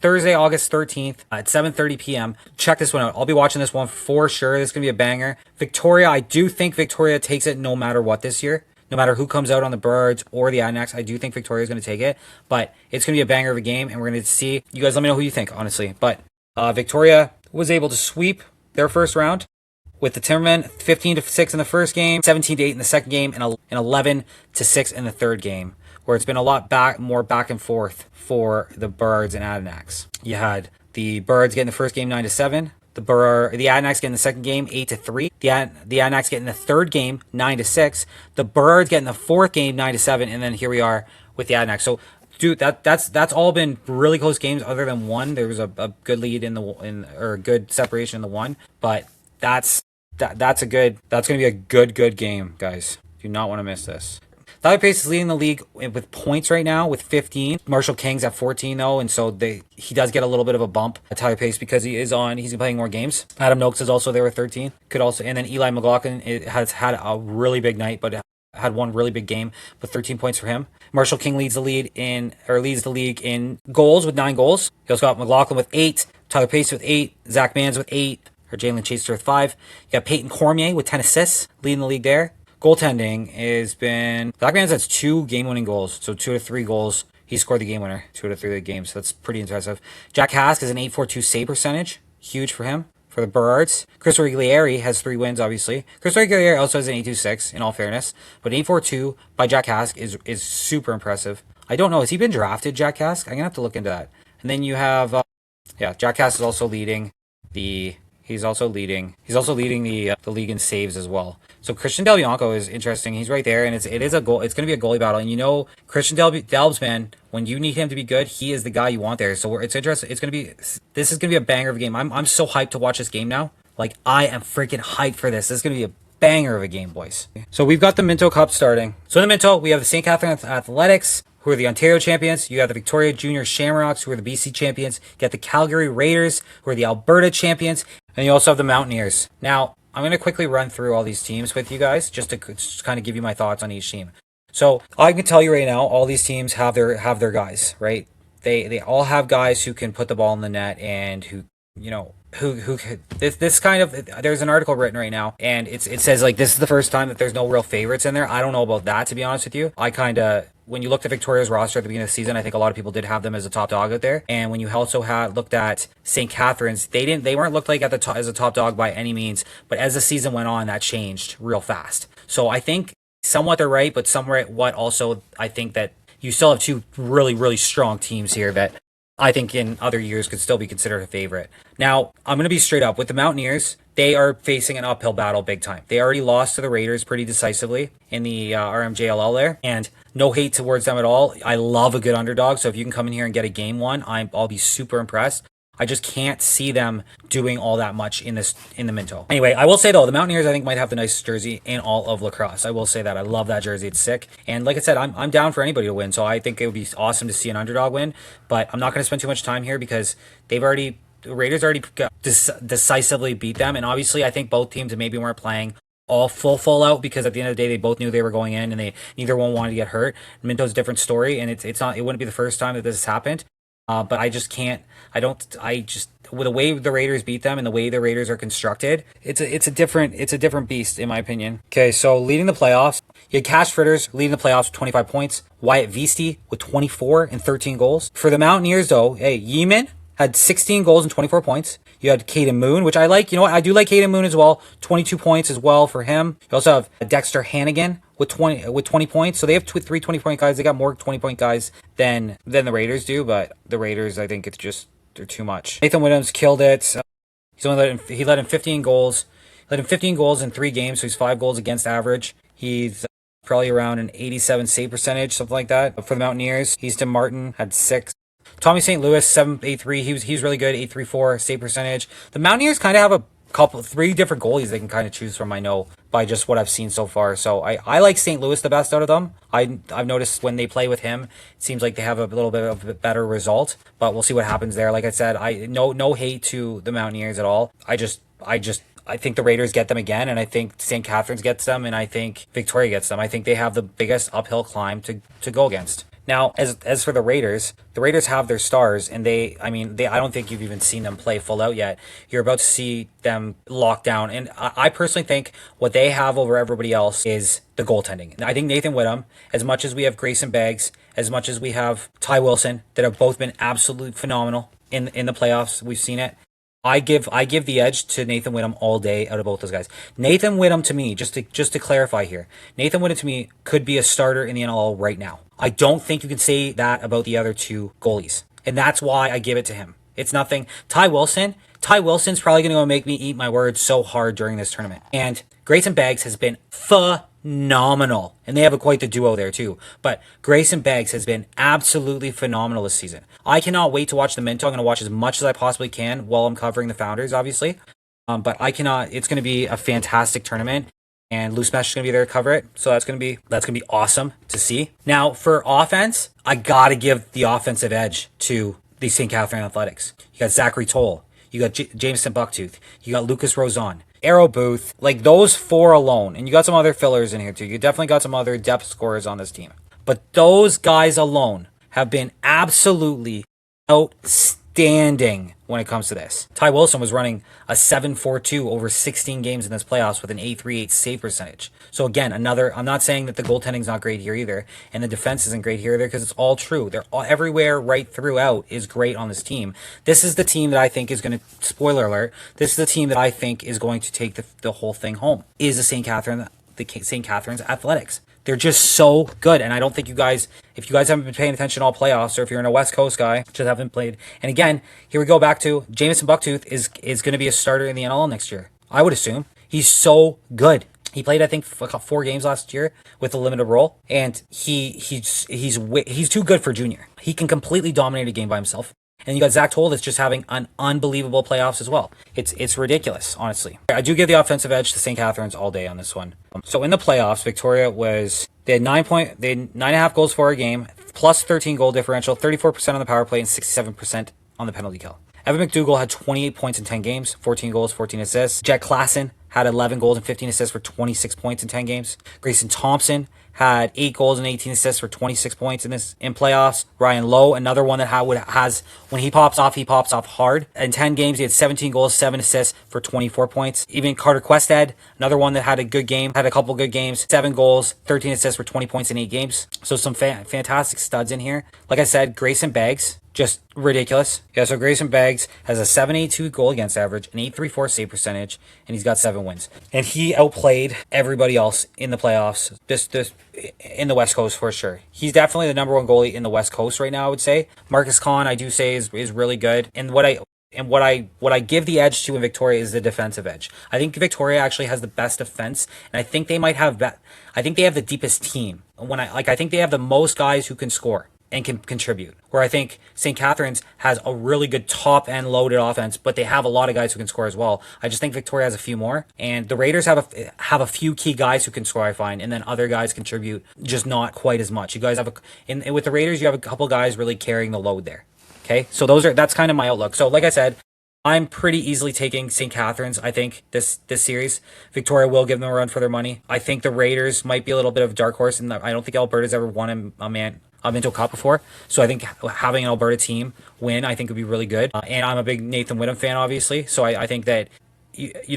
Thursday, August 13th at 7:30 p.m. Check this one out. I'll be watching this one for sure. This is going to be a banger. Victoria, I do think Victoria takes it no matter what this year. No matter who comes out on the Burrards or the Adanacs, I do think Victoria is going to take it. But it's going to be a banger of a game, and we're going to see. You guys let me know who you think, honestly. But Victoria was able to sweep their first round with the Timbermen 15-6 in the first game, 17-8 in the second game, and 11-6 in the third game, where it's been a lot more back and forth for the Burrards and Adanacs. You had the Burrards getting the first game 9-7, the Adanacs getting the second game 8-3, the Adanacs getting the third game 9-6, the Burrards getting the fourth game 9-7, and then here we are with the Adanacs. So, dude, that's all been really close games. Other than one, there was a good lead or a good separation in the one, but that's going to be a good game, guys. Do not want to miss this. Tyler Pace is leading the league with points right now with 15. Marshall King's at 14 though, and so he does get a little bit of a bump at Tyler Pace because he's been playing more games. Adam Noakes is also there with 13. And then Eli McLaughlin has had a really big night, but had one really big game with 13 points for him. Marshall King leads the league in goals with 9 goals. He also got McLaughlin with 8, Tyler Pace with 8, Zach Mans with 8, or Jalen Chaser with 5. You got Peyton Cormier with 10 assists, leading the league there. Goaltending has been... Zach Mans has 2 game-winning goals, so 2 out of 3 goals. He scored the game winner 2 out of 3 of the games, so that's pretty impressive. Jack Hask has an 8.42 save percentage. Huge for him, for the Burrards. Chris Riglieri has 3 wins, obviously. Chris Riglieri also has an 8.26, in all fairness. But 8.42 by Jack Hask is super impressive. I don't know, has he been drafted, Jack Hask? I'm going to have to look into that. And then you have... Jack Hask is also leading the... He's also leading the league in saves as well. So Christian Del Bianco is interesting. He's right there, and it is a goal. It's going to be a goalie battle, and you know Christian Delbs, man. When you need him to be good, he is the guy you want there. So it's interesting. This is going to be a banger of a game. I'm so hyped to watch this game now. Like, I am freaking hyped for this. This is going to be a banger of a game, boys. So we've got the Minto Cup starting. So in the Minto, we have the St. Catharines Athletics, who are the Ontario champions. You got the Victoria Junior Shamrocks, who are the BC champions. You got the Calgary Raiders, who are the Alberta champions. And you also have the Mountaineers. Now, I'm going to quickly run through all these teams with you guys, just to kind of give you my thoughts on each team. So I can tell you right now, all these teams have their guys, right? They all have guys who can put the ball in the net and who this kind of, there's an article written right now, and it says like this is the first time that there's no real favorites in there. I don't know about that, to be honest with you. When you looked at Victoria's roster at the beginning of the season, I think a lot of people did have them as a top dog out there. And when you also looked at St. Catharines, they weren't looked like as a top dog by any means. But as the season went on, that changed real fast. So I think somewhat they're right, but somewhat also I think that you still have 2 really, really strong teams here that I think in other years could still be considered a favorite. Now, I'm going to be straight up. With the Mountaineers, they are facing an uphill battle big time. They already lost to the Raiders pretty decisively in the RMJLL there, and no hate towards them at all. I love a good underdog, so if you can come in here and get a game won, I'll be super impressed. I just can't see them doing all that much in the Minto. Anyway, I will say though, the Mountaineers I think might have the nicest jersey in all of Lacrosse. I will say that. I love that jersey. It's sick. And like I said, I'm down for anybody to win. So I think it would be awesome to see an underdog win. But I'm not going to spend too much time here because the Raiders already decisively beat them. And obviously I think both teams maybe weren't playing all full out because at the end of the day they both knew they were going in and neither one wanted to get hurt. Minto's a different story, and it wouldn't be the first time that this has happened. But I just can't. With the way the Raiders beat them and the way the Raiders are constructed, it's a different beast in my opinion. Okay, so leading the playoffs, you had Cash Fritters leading the playoffs with 25 points. Wyatt Visti with 24 and 13 goals. For the Mountaineers though, hey, Yeeman had 16 goals and 24 points. You had Caden Moon, which I like. You know what? I do like Caden Moon as well. 22 points as well for him. You also have Dexter Hannigan with 20 points. So they have three 20-point guys. They got more 20-point guys than the Raiders do, but the Raiders, I think they're too much. Nathan Williams killed it. He led in 15 goals. Led in 15 goals in 3 games, so he's 5 goals against average. He's probably around an 87 save percentage, something like that. But for the Mountaineers, Easton Martin had 6. Tommy St. Louis, 7.83. He's really good, 8.34 save percentage. The Mountaineers kind of have a 3 different goalies they can kind of choose from, I know, by just what I've seen so far. So I like St. Louis the best out of them. I've noticed when they play with him, it seems like they have a little bit of a better result. But we'll see what happens there. Like I said, no hate to the Mountaineers at all. I think the Raiders get them again, and I think St. Catharines gets them, and I think Victoria gets them. I think they have the biggest uphill climb to go against. Now, as for the Raiders have their stars, and I don't think you've even seen them play full out yet. You're about to see them lock down, and I personally think what they have over everybody else is the goaltending. I think Nathan Whittam, as much as we have Grayson Beggs, as much as we have Ty Wilson, that have both been absolutely phenomenal in the playoffs, we've seen it. I give the edge to Nathan Whittam all day out of both those guys. Nathan Whittam to me, just to clarify here, Nathan Whittam to me could be a starter in the NLL right now. I don't think you can say that about the other 2 goalies, and that's why I give it to him. It's nothing. Ty Wilson's probably going to go make me eat my words so hard during this tournament. And Grayson Beggs has been phenomenal, and they have quite the duo there too. But Grayson Beggs has been absolutely phenomenal this season. I cannot wait to watch the Minto. I'm going to watch as much as I possibly can while I'm covering the Founders, obviously. But I cannot. It's going to be a fantastic tournament, and Loose Mesh is going to be there to cover it. So that's going to be awesome to see. Now for offense, I got to give the offensive edge to the St. Catherine Athletics. You got Zachary Toll. You got Jameson Bucktooth. You got Lucas Rozon. Arrow Booth, like those 4 alone, and you got some other fillers in here too. You definitely got some other depth scorers on this team. But those guys alone have been absolutely outstanding when it comes to this. Ty Wilson was running a 7.42 over 16 games in this playoffs with an 8.38 save percentage. So again, I'm not saying that the goaltending's not great here either, and the defense isn't great here either, because it's all true. They're all, everywhere right throughout is great on this team. This is the team that I think is going to, spoiler alert, this is the team that I think is going to take the whole thing home, is the St. Catharines Athletics. They're just so good, and I don't think if you guys haven't been paying attention all playoffs, or if you're in a West Coast guy, just haven't played. And again, here we go back to Jameson Bucktooth is going to be a starter in the NL next year. I would assume. He's so good. He played, I think, 4 games last year with a limited role, and he's too good for junior. He can completely dominate a game by himself. And you got Zach Toll that's just having an unbelievable playoffs as well. It's ridiculous, honestly. I do give the offensive edge to St. Catharines all day on this one. So in the playoffs, Victoria they had 9.5 goals for a game, plus 13 goal differential, 34% on the power play, and 67% on the penalty kill. Evan McDougall had 28 points in 10 games, 14 goals, 14 assists. Jet Klassen had 11 goals and 15 assists for 26 points in 10 games. Grayson Thompson had 8 goals and 18 assists for 26 points in playoffs. Ryan Lowe, another one that has when he pops off hard. In 10 games, he had 17 goals, 7 assists for 24 points. Even Carter Questhead, another one that had a couple good games, 7 goals, 13 assists for 20 points in 8 games. So some fantastic studs in here. Like I said, Grayson Beggs, just ridiculous. Yeah, so Grayson Beggs has a 7.82 goal against average, an 8.34 save percentage, and he's got 7 wins. And he outplayed everybody else in the playoffs, this in the West Coast for sure. He's definitely the number 1 goalie in the West Coast right now, I would say. Marcus Kahn, I do say, is really good. And what I give the edge to in Victoria is the defensive edge. I think Victoria actually has the best defense, and I think they might have that. I think they have the deepest team. I think they have the most guys who can score and can contribute. Where I think St. Catharines has a really good top and loaded offense, but they have a lot of guys who can score as well. I just think Victoria has a few more, and the Raiders have a few key guys who can score, I find, and then other guys contribute, just not quite as much. You guys have with the Raiders, you have a couple guys really carrying the load there. Okay, so that's kind of my outlook. So like I said, I'm pretty easily taking St. Catharines. I think this series, Victoria will give them a run for their money. I think the Raiders might be a little bit of a dark horse, and I don't think Alberta's ever won a Minto Cup before. So I think having an Alberta team win, I think would be really good. And I'm a big Nathan Whittam fan, obviously. So I think that a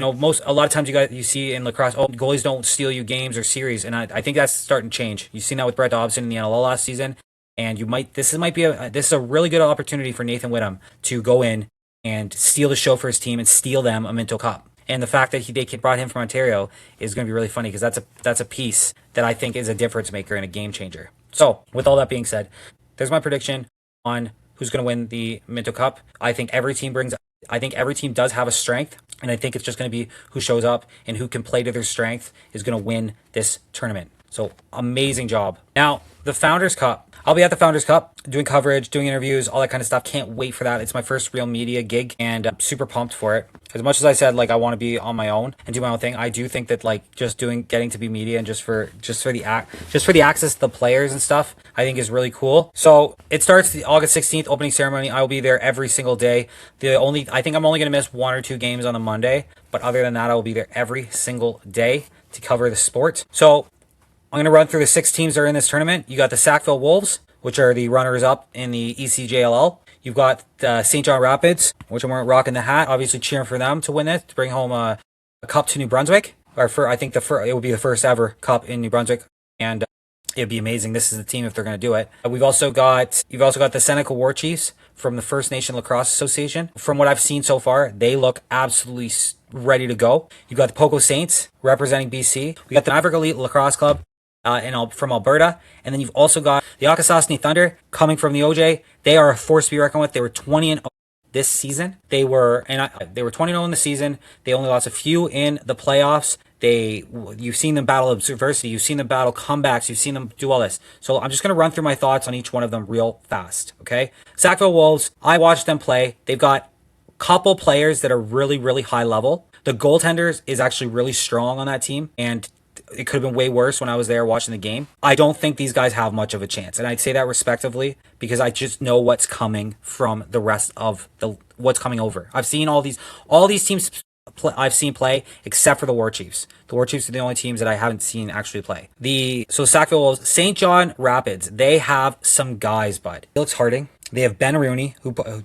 lot of times you see in lacrosse, goalies don't steal you games or series, and I think that's starting to change. You've seen that with Brett Dobson in the NLL last season. And this is a really good opportunity for Nathan Whittam to go in and steal the show for his team and steal them a Minto Cup. And the fact that they brought him from Ontario is going to be really funny because that's a piece that I think is a difference maker and a game changer. So with all that being said, there's my prediction on who's going to win the Minto Cup. I think every team does have a strength, and I think it's just going to be who shows up and who can play to their strength is going to win this tournament. So amazing job. Now, the Founders Cup. I'll be at the Founders Cup doing coverage, doing interviews, all that kind of stuff. Can't wait for that. It's my first real media gig, and I'm super pumped for it. As much as I said, like, I want to be on my own and do my own thing, I do think that, like, getting to be media and just for the access to the players and stuff, I think is really cool. So it starts the August 16th opening ceremony. I will be there every single day. I think I'm only going to miss 1 or 2 games on the Monday, but other than that, I will be there every single day to cover the sport. So I'm going to run through the 6 teams that are in this tournament. You got the Sackville Wolves, which are the runners-up in the ECJLL. You've got St. John Rapids, which I'm rocking the hat, obviously cheering for them to win it, to bring home a cup to New Brunswick. I think it would be the first ever cup in New Brunswick, and it'd be amazing. This is the team if they're going to do it. You've also got the Seneca War Chiefs from the First Nation Lacrosse Association. From what I've seen so far, they look absolutely ready to go. You've got the Poco Saints representing BC. We got the Maverick Elite Lacrosse Club from Alberta, and then you've also got the Akwesasne Thunder coming from the OJ. They are a force to be reckoned with. They were 20-0 this season. They were 20-0 in the season. They only lost a few in the playoffs. You've seen them battle adversity. You've seen them battle comebacks. You've seen them do all this. So I'm just going to run through my thoughts on each one of them real fast. Okay, Sackville Wolves. I watched them play. They've got a couple players that are really, really high level. The goaltenders is actually really strong on that team, and it could have been way worse when I was there watching the game. I don't think these guys have much of a chance, and I'd say that respectively because I just know what's coming from the rest of what's coming over. I've seen all these teams I've seen play except for the War Chiefs. The War Chiefs are the only teams that I haven't seen actually play. So Sackville Wolves, St. John Rapids, they have some guys, bud. Felix Harding. They have Ben Rooney,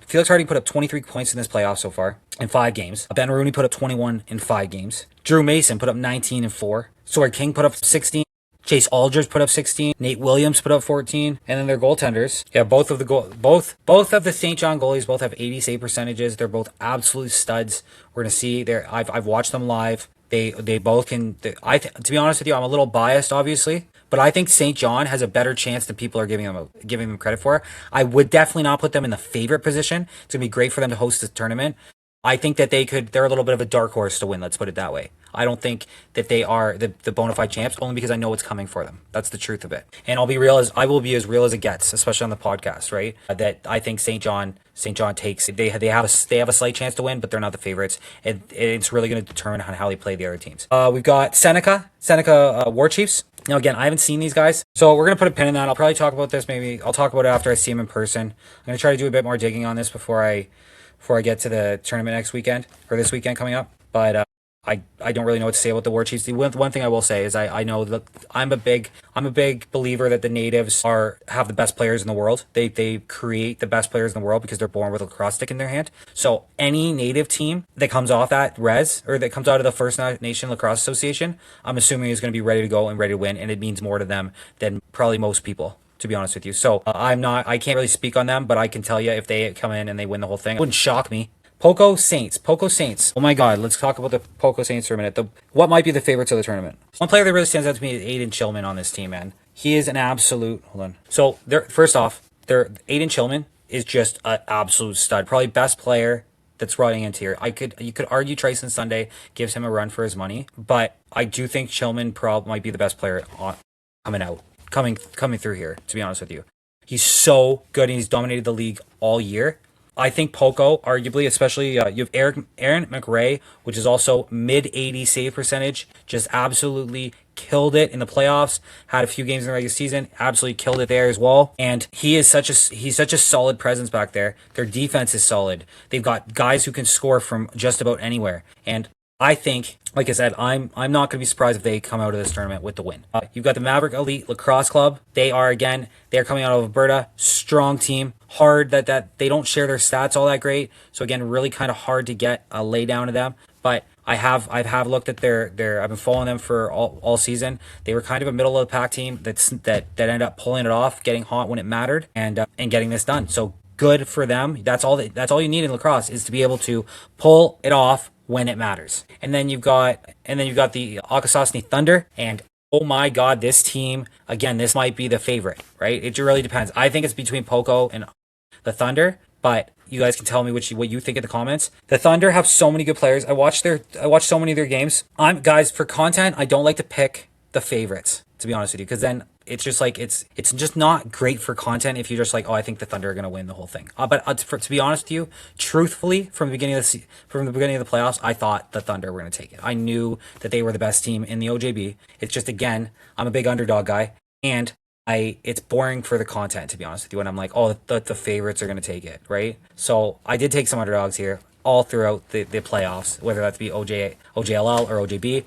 Felix Harding put up 23 points in this playoff so far in 5 games. Ben Rooney put up 21 in 5 games. Drew Mason put up 19 in 4. Sword King put up 16. Chase Aldridge put up 16. Nate Williams put up 14. And then their goaltenders. Yeah, both of the St. John goalies both have 80 save percentages. They're both absolute studs. We're gonna see. I've watched them live. They both can. To be honest with you, I'm a little biased, obviously, but I think St. John has a better chance than people are giving them credit for. I would definitely not put them in the favorite position. It's gonna be great for them to host this tournament. I think that they're a little bit of a dark horse to win. Let's put it that way. I don't think that they are the bona fide champs, only because I know what's coming for them. That's the truth of it. And I will be as real as it gets, especially on the podcast, right? That I think St. John takes. They have a slight chance to win, but they're not the favorites. It's really going to determine how they play the other teams. We've got Seneca War Chiefs. Now again, I haven't seen these guys, so we're gonna put a pin in that. I'll probably talk about this. Maybe I'll talk about it after I see them in person. I'm gonna try to do a bit more digging on this before I get to the tournament next weekend or this weekend coming up. But I don't really know what to say about the War Chiefs. The one thing I will say is I know that I'm a big believer that the natives have the best players in the world. They create the best players in the world because they're born with a lacrosse stick in their hand. So any native team that comes off that that comes out of the First Nation Lacrosse Association, I'm assuming is going to be ready to go and ready to win, and it means more to them than probably most people, to be honest with you. So I can't really speak on them, but I can tell you if they come in and they win the whole thing, it wouldn't shock me. Poco Saints. Oh my God, let's talk about the Poco Saints for a minute. What might be the favorites of the tournament? One player that really stands out to me is Aiden Chillman on this team, man. He is an absolute, hold on. So first off, Aiden Chillman is just an absolute stud. Probably best player that's running into here. You could argue Trayson Sunday gives him a run for his money, but I do think Chillman might be the best player coming through here, to be honest with you. He's so good, and he's dominated the league all year. I think Poco, arguably, especially, you have Aaron McRae, which is also mid-80 save percentage, just absolutely killed it in the playoffs, had a few games in the regular season, absolutely killed it there as well. And he's such a solid presence back there. Their defense is solid. They've got guys who can score from just about anywhere. And I think, like I said, I'm not going to be surprised if they come out of this tournament with the win. You've got the Maverick Elite Lacrosse Club. They're coming out of Alberta. Strong team. Hard that they don't share their stats all that great. So again, really kind of hard to get a lay down to them. but I have looked at their I've been following them for all season. They were kind of a middle of the pack team that ended up pulling it off, getting hot when it mattered, and getting this done. So good for them. That's all you need in lacrosse, is to be able to pull it off when it matters. And then you've got the Akwesasne Thunder, and oh my God, this team again. This might be the favorite, right? It really depends. I think it's between Poco and the Thunder, but you guys can tell me what you think in the comments. The Thunder have so many good players. I watched so many of their games. Guys, for content, I don't like to pick the favorites, to be honest with you, because then it's just like it's just not great for content if you're just like, oh, I think the Thunder are going to win the whole thing. But to be honest with you, truthfully, from the beginning of the playoffs, I thought the Thunder were going to take it. I knew that they were the best team in the OJB. It's just, again, I'm a big underdog guy, and it's boring for the content, to be honest with you. And I'm like, oh, the favorites are going to take it, right? So I did take some underdogs here all throughout the playoffs, whether that be OJLL or OJB.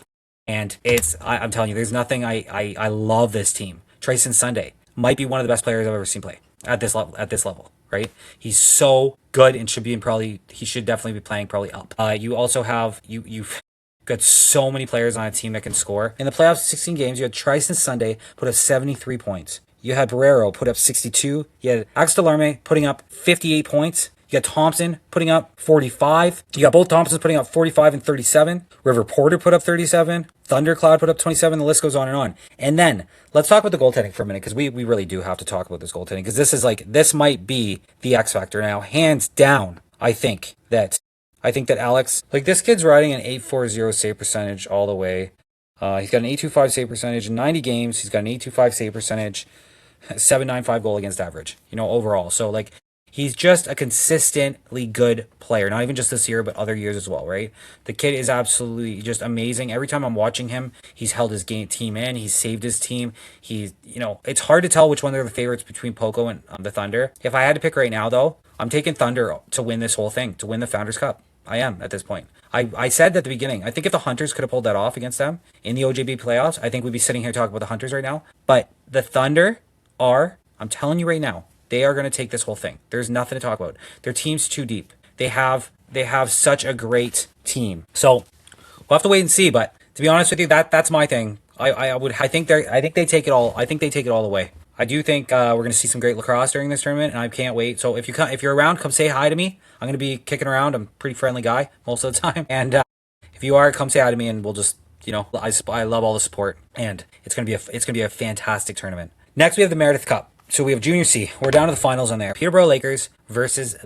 And I'm telling you, there's nothing. I love this team. Trayson Sunday might be one of the best players I've ever seen play at this level, right? He's so good and he should definitely be playing probably up. You also have you've got so many players on a team that can score. In the playoffs, 16 games, you had Trayson Sunday put up 73 points. You had Barrero put up 62. You had Axel Delarme putting up 58 points. You got Thompson putting up 45. You got both Thompsons putting up 45 and 37. River Porter put up 37. Thundercloud put up 27. The list goes on and on. And then let's talk about the goaltending for a minute, because we really do have to talk about this goaltending, because this might be the X factor now, hands down. I think that Alex, like, this kid's riding an 840 save percentage all the way. He's got an 825 save percentage in 90 games. He's got an 825 save percentage, 795 goal against average, overall. So, like, he's just a consistently good player, not even just this year, but other years as well, right? The kid is absolutely just amazing. Every time I'm watching him, he's held his team in. He's saved his team. It's hard to tell which one they're the favorites between Poco and the Thunder. If I had to pick right now, though, I'm taking Thunder to win this whole thing, to win the Founders Cup. I am at this point. I said at the beginning, I think if the Hunters could have pulled that off against them in the OJB playoffs, I think we'd be sitting here talking about the Hunters right now. But the Thunder I'm telling you right now, they are going to take this whole thing. There's nothing to talk about. Their team's too deep. They have such a great team. So we'll have to wait and see. But to be honest with you, that's my thing. I think they take it all. I think they take it all the way. I do think we're going to see some great lacrosse during this tournament, and I can't wait. So if you're around, come say hi to me. I'm going to be kicking around. I'm a pretty friendly guy most of the time, and if you are, come say hi to me, and we'll just I love all the support, and it's going to be a fantastic tournament. Next, we have the Meredith Cup. So we have Junior C. We're down to the finals on there. Peterborough Lakers versus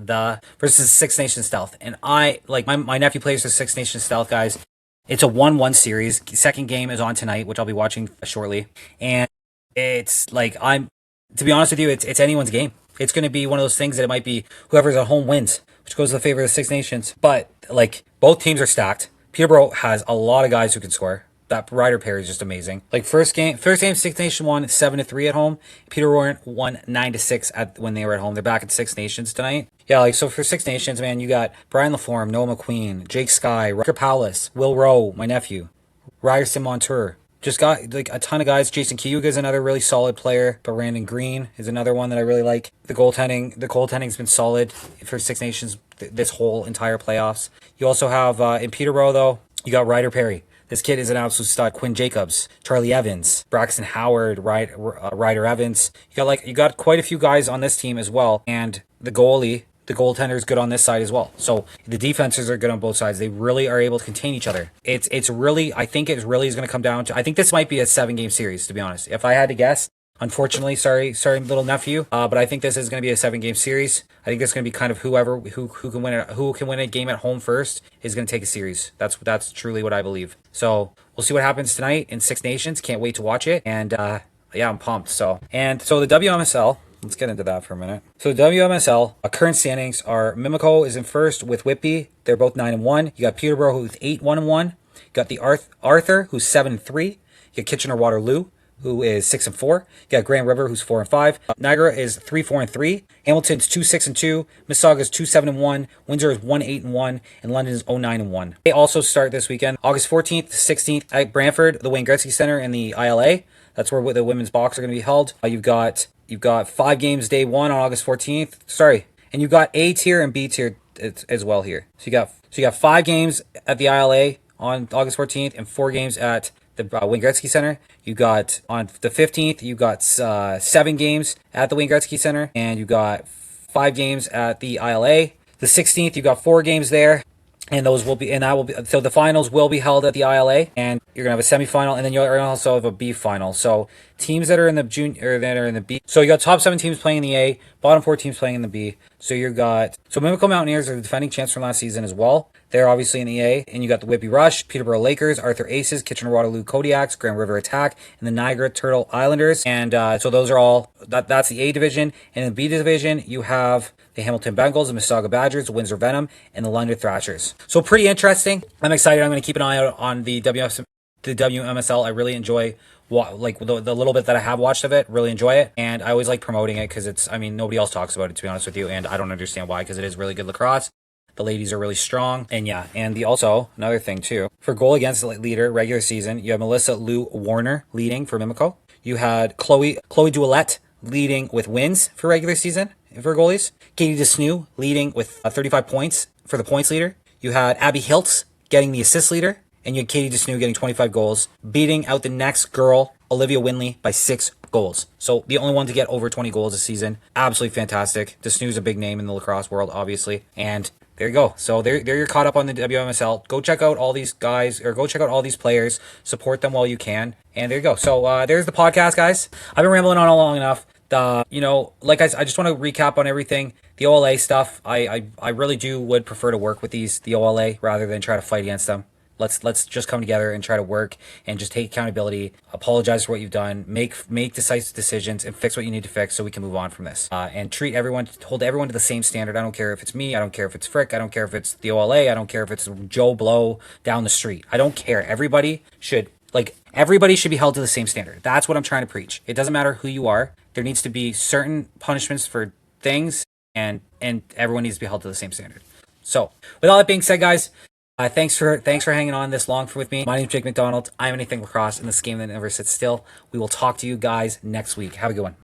Six Nations Stealth, and my nephew plays for Six Nations Stealth, guys. It's a 1-1 series. Second game is on tonight, which I'll be watching shortly, and it's like, to be honest with you, it's anyone's game. It's going to be one of those things that it might be whoever's at home wins, which goes to the favor of the Six Nations. But like, both teams are stacked. Peterborough has a lot of guys who can score. That Ryder pair is just amazing. Like, first game, Six Nations won 7-3 at home. Peterborough won 9-6 when they were at home. They're back at Six Nations tonight. Yeah, like, so for Six Nations, man, you got Brian LaForme, Noah McQueen, Jake Sky, Ricker Powlis, Will Rowe, my nephew, Ryerson Montour. Just got like a ton of guys. Jason Kiyuga is another really solid player, but Brandon Green is another one that I really like. The goaltending's been solid for Six Nations this whole entire playoffs. You also have in Peterborough, though, you got Ryder Perry. This kid is an absolute stud. Quinn Jacobs, Charlie Evans, Braxton Howard, Ryder Evans. You got quite a few guys on this team as well, and the goaltender is good on this side as well. So the defenses are good on both sides. They really are able to contain each other. I think it really is going to come down to, I think this might be a 7-game series, to be honest. If I had to guess, unfortunately, sorry, little nephew, but I think this is going to be a 7-game series. I think this is going to be kind of who can win a game at home first is going to take a series. That's truly what I believe. So we'll see what happens tonight in Six Nations. Can't wait to watch it. And yeah, I'm pumped. So the WMSL. Let's get into that for a minute. So the WMSL current standings are McMichael is in first with Whitby. They're both 9-1. You got Peterborough, who's 8-1-1. You got the Arthur, who's 7-3. You got Kitchener Waterloo, who is 6-4. You got Grand River, who's 4-5. Niagara is 3-4-3. Hamilton's 2-6-2. Mississauga's 2-7-1. Windsor is 1-8-1, and London is 0-9-1. They also start this weekend, August 14th, 16th at Brantford, the Wayne Gretzky Center, and the ILA. That's where the women's box are going to be held. You've got 5 games day 1 on August 14th. Sorry. And you've got A tier and B tier as well here. So you got 5 games at the ILA on August 14th and 4 games at the Wayne Gretzky Center. You got on the 15th, you got 7 games at the Wayne Gretzky Center, and you got 5 games at the ILA. The 16th, you got 4 games there. And those will be, and that will be, so the finals will be held at the ILA, and you're gonna have a semifinal, and then you'll also have a B final. So teams that are in the junior, or that are in the B, so you got top 7 teams playing in the A, bottom 4 teams playing in the B. So McMichael Mountaineers are the defending champs from last season as well. They're obviously in the A, and you got the Whitby Rush, Peterborough Lakers, Arthur Aces, Kitchener-Waterloo Kodiaks, Grand River Attack, and the Niagara Turtle Islanders. And so those are all, that's the A division. And in the B division, you have the Hamilton Bengals, the Mississauga Badgers, the Windsor Venom, and the London Thrashers. So pretty interesting. I'm excited. I'm going to keep an eye out on the WMSL. I really enjoy the little bit that I have watched of it, really enjoy it. And I always like promoting it because nobody else talks about it, to be honest with you. And I don't understand why, because it is really good lacrosse. The ladies are really strong. And yeah, and also another thing too, for goal against leader regular season, you have Melissa Lou Warner leading for Mimico. You had Chloe Duellette leading with wins for regular season for goalies. Katie Desnew leading with 35 points for the points leader. You had Abby Hiltz getting the assist leader, and you had Katie Desnew getting 25 goals, beating out the next girl, Olivia Winley, by 6 goals. So the only one to get over 20 goals this season. Absolutely fantastic. Desnew's a big name in the lacrosse world, obviously, and there you go. So there you're caught up on the WMSL. Go check out all these guys, or go check out all these players. Support them while you can. And there you go. So there's the podcast, guys. I've been rambling on long enough. I just want to recap on everything. The OLA stuff, I really would prefer to work with the OLA rather than try to fight against them. Let's just come together and try to work and just take accountability, apologize for what you've done, make decisive decisions, and fix what you need to fix so we can move on from this. And hold everyone to the same standard. I don't care if it's me, I don't care if it's Frick, I don't care if it's the OLA, I don't care if it's Joe Blow down the street. I don't care. Everybody should be held to the same standard. That's what I'm trying to preach. It doesn't matter who you are. There needs to be certain punishments for things, and everyone needs to be held to the same standard. So, with all that being said, guys, thanks for hanging on this long with me. My name is Jake McDonald. I'm Anything Lacrosse, in this game that never sits still. We will talk to you guys next week. Have a good one.